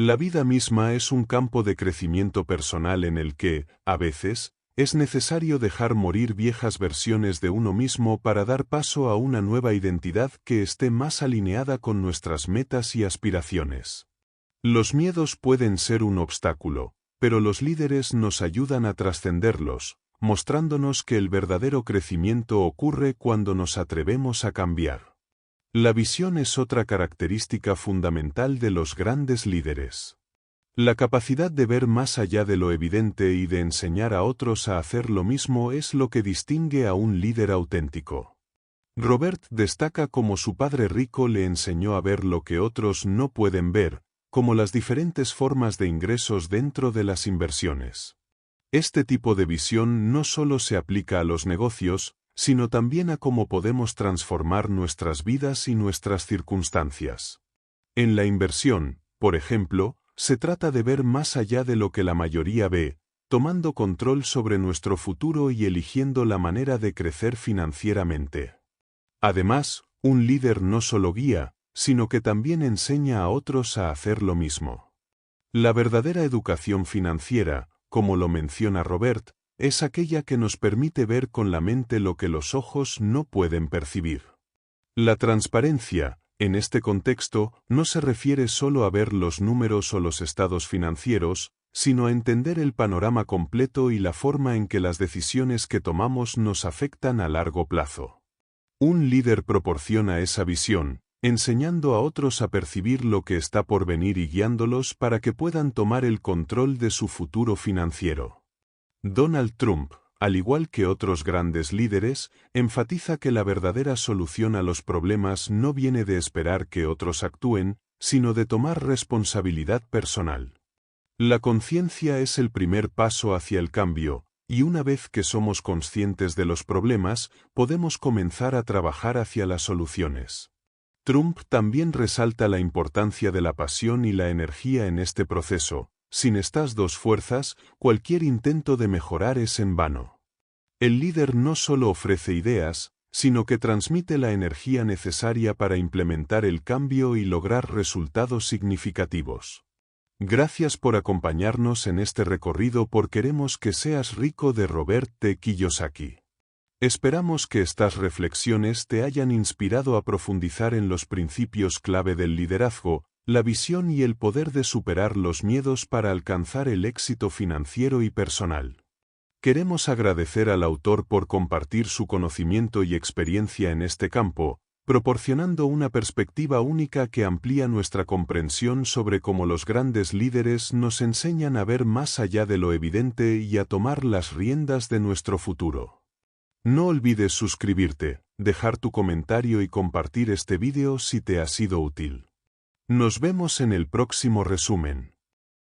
La vida misma es un campo de crecimiento personal en el que, a veces, es necesario dejar morir viejas versiones de uno mismo para dar paso a una nueva identidad que esté más alineada con nuestras metas y aspiraciones. Los miedos pueden ser un obstáculo, pero los líderes nos ayudan a trascenderlos, mostrándonos que el verdadero crecimiento ocurre cuando nos atrevemos a cambiar. La visión es otra característica fundamental de los grandes líderes. La capacidad de ver más allá de lo evidente y de enseñar a otros a hacer lo mismo es lo que distingue a un líder auténtico. Robert destaca cómo su padre rico le enseñó a ver lo que otros no pueden ver, como las diferentes formas de ingresos dentro de las inversiones. Este tipo de visión no solo se aplica a los negocios, sino también a cómo podemos transformar nuestras vidas y nuestras circunstancias. En la inversión, por ejemplo, se trata de ver más allá de lo que la mayoría ve, tomando control sobre nuestro futuro y eligiendo la manera de crecer financieramente. Además, un líder no solo guía, sino que también enseña a otros a hacer lo mismo. La verdadera educación financiera, como lo menciona Robert, es aquella que nos permite ver con la mente lo que los ojos no pueden percibir. La transparencia, en este contexto, no se refiere solo a ver los números o los estados financieros, sino a entender el panorama completo y la forma en que las decisiones que tomamos nos afectan a largo plazo. Un líder proporciona esa visión, enseñando a otros a percibir lo que está por venir y guiándolos para que puedan tomar el control de su futuro financiero. Donald Trump, al igual que otros grandes líderes, enfatiza que la verdadera solución a los problemas no viene de esperar que otros actúen, sino de tomar responsabilidad personal. La conciencia es el primer paso hacia el cambio, y una vez que somos conscientes de los problemas, podemos comenzar a trabajar hacia las soluciones. Trump también resalta la importancia de la pasión y la energía en este proceso. Sin estas dos fuerzas, cualquier intento de mejorar es en vano. El líder no solo ofrece ideas, sino que transmite la energía necesaria para implementar el cambio y lograr resultados significativos. Gracias por acompañarnos en este recorrido por Queremos que seas rico de Robert T. Kiyosaki. Esperamos que estas reflexiones te hayan inspirado a profundizar en los principios clave del liderazgo, la visión y el poder de superar los miedos para alcanzar el éxito financiero y personal. Queremos agradecer al autor por compartir su conocimiento y experiencia en este campo, proporcionando una perspectiva única que amplía nuestra comprensión sobre cómo los grandes líderes nos enseñan a ver más allá de lo evidente y a tomar las riendas de nuestro futuro. No olvides suscribirte, dejar tu comentario y compartir este vídeo si te ha sido útil. Nos vemos en el próximo resumen.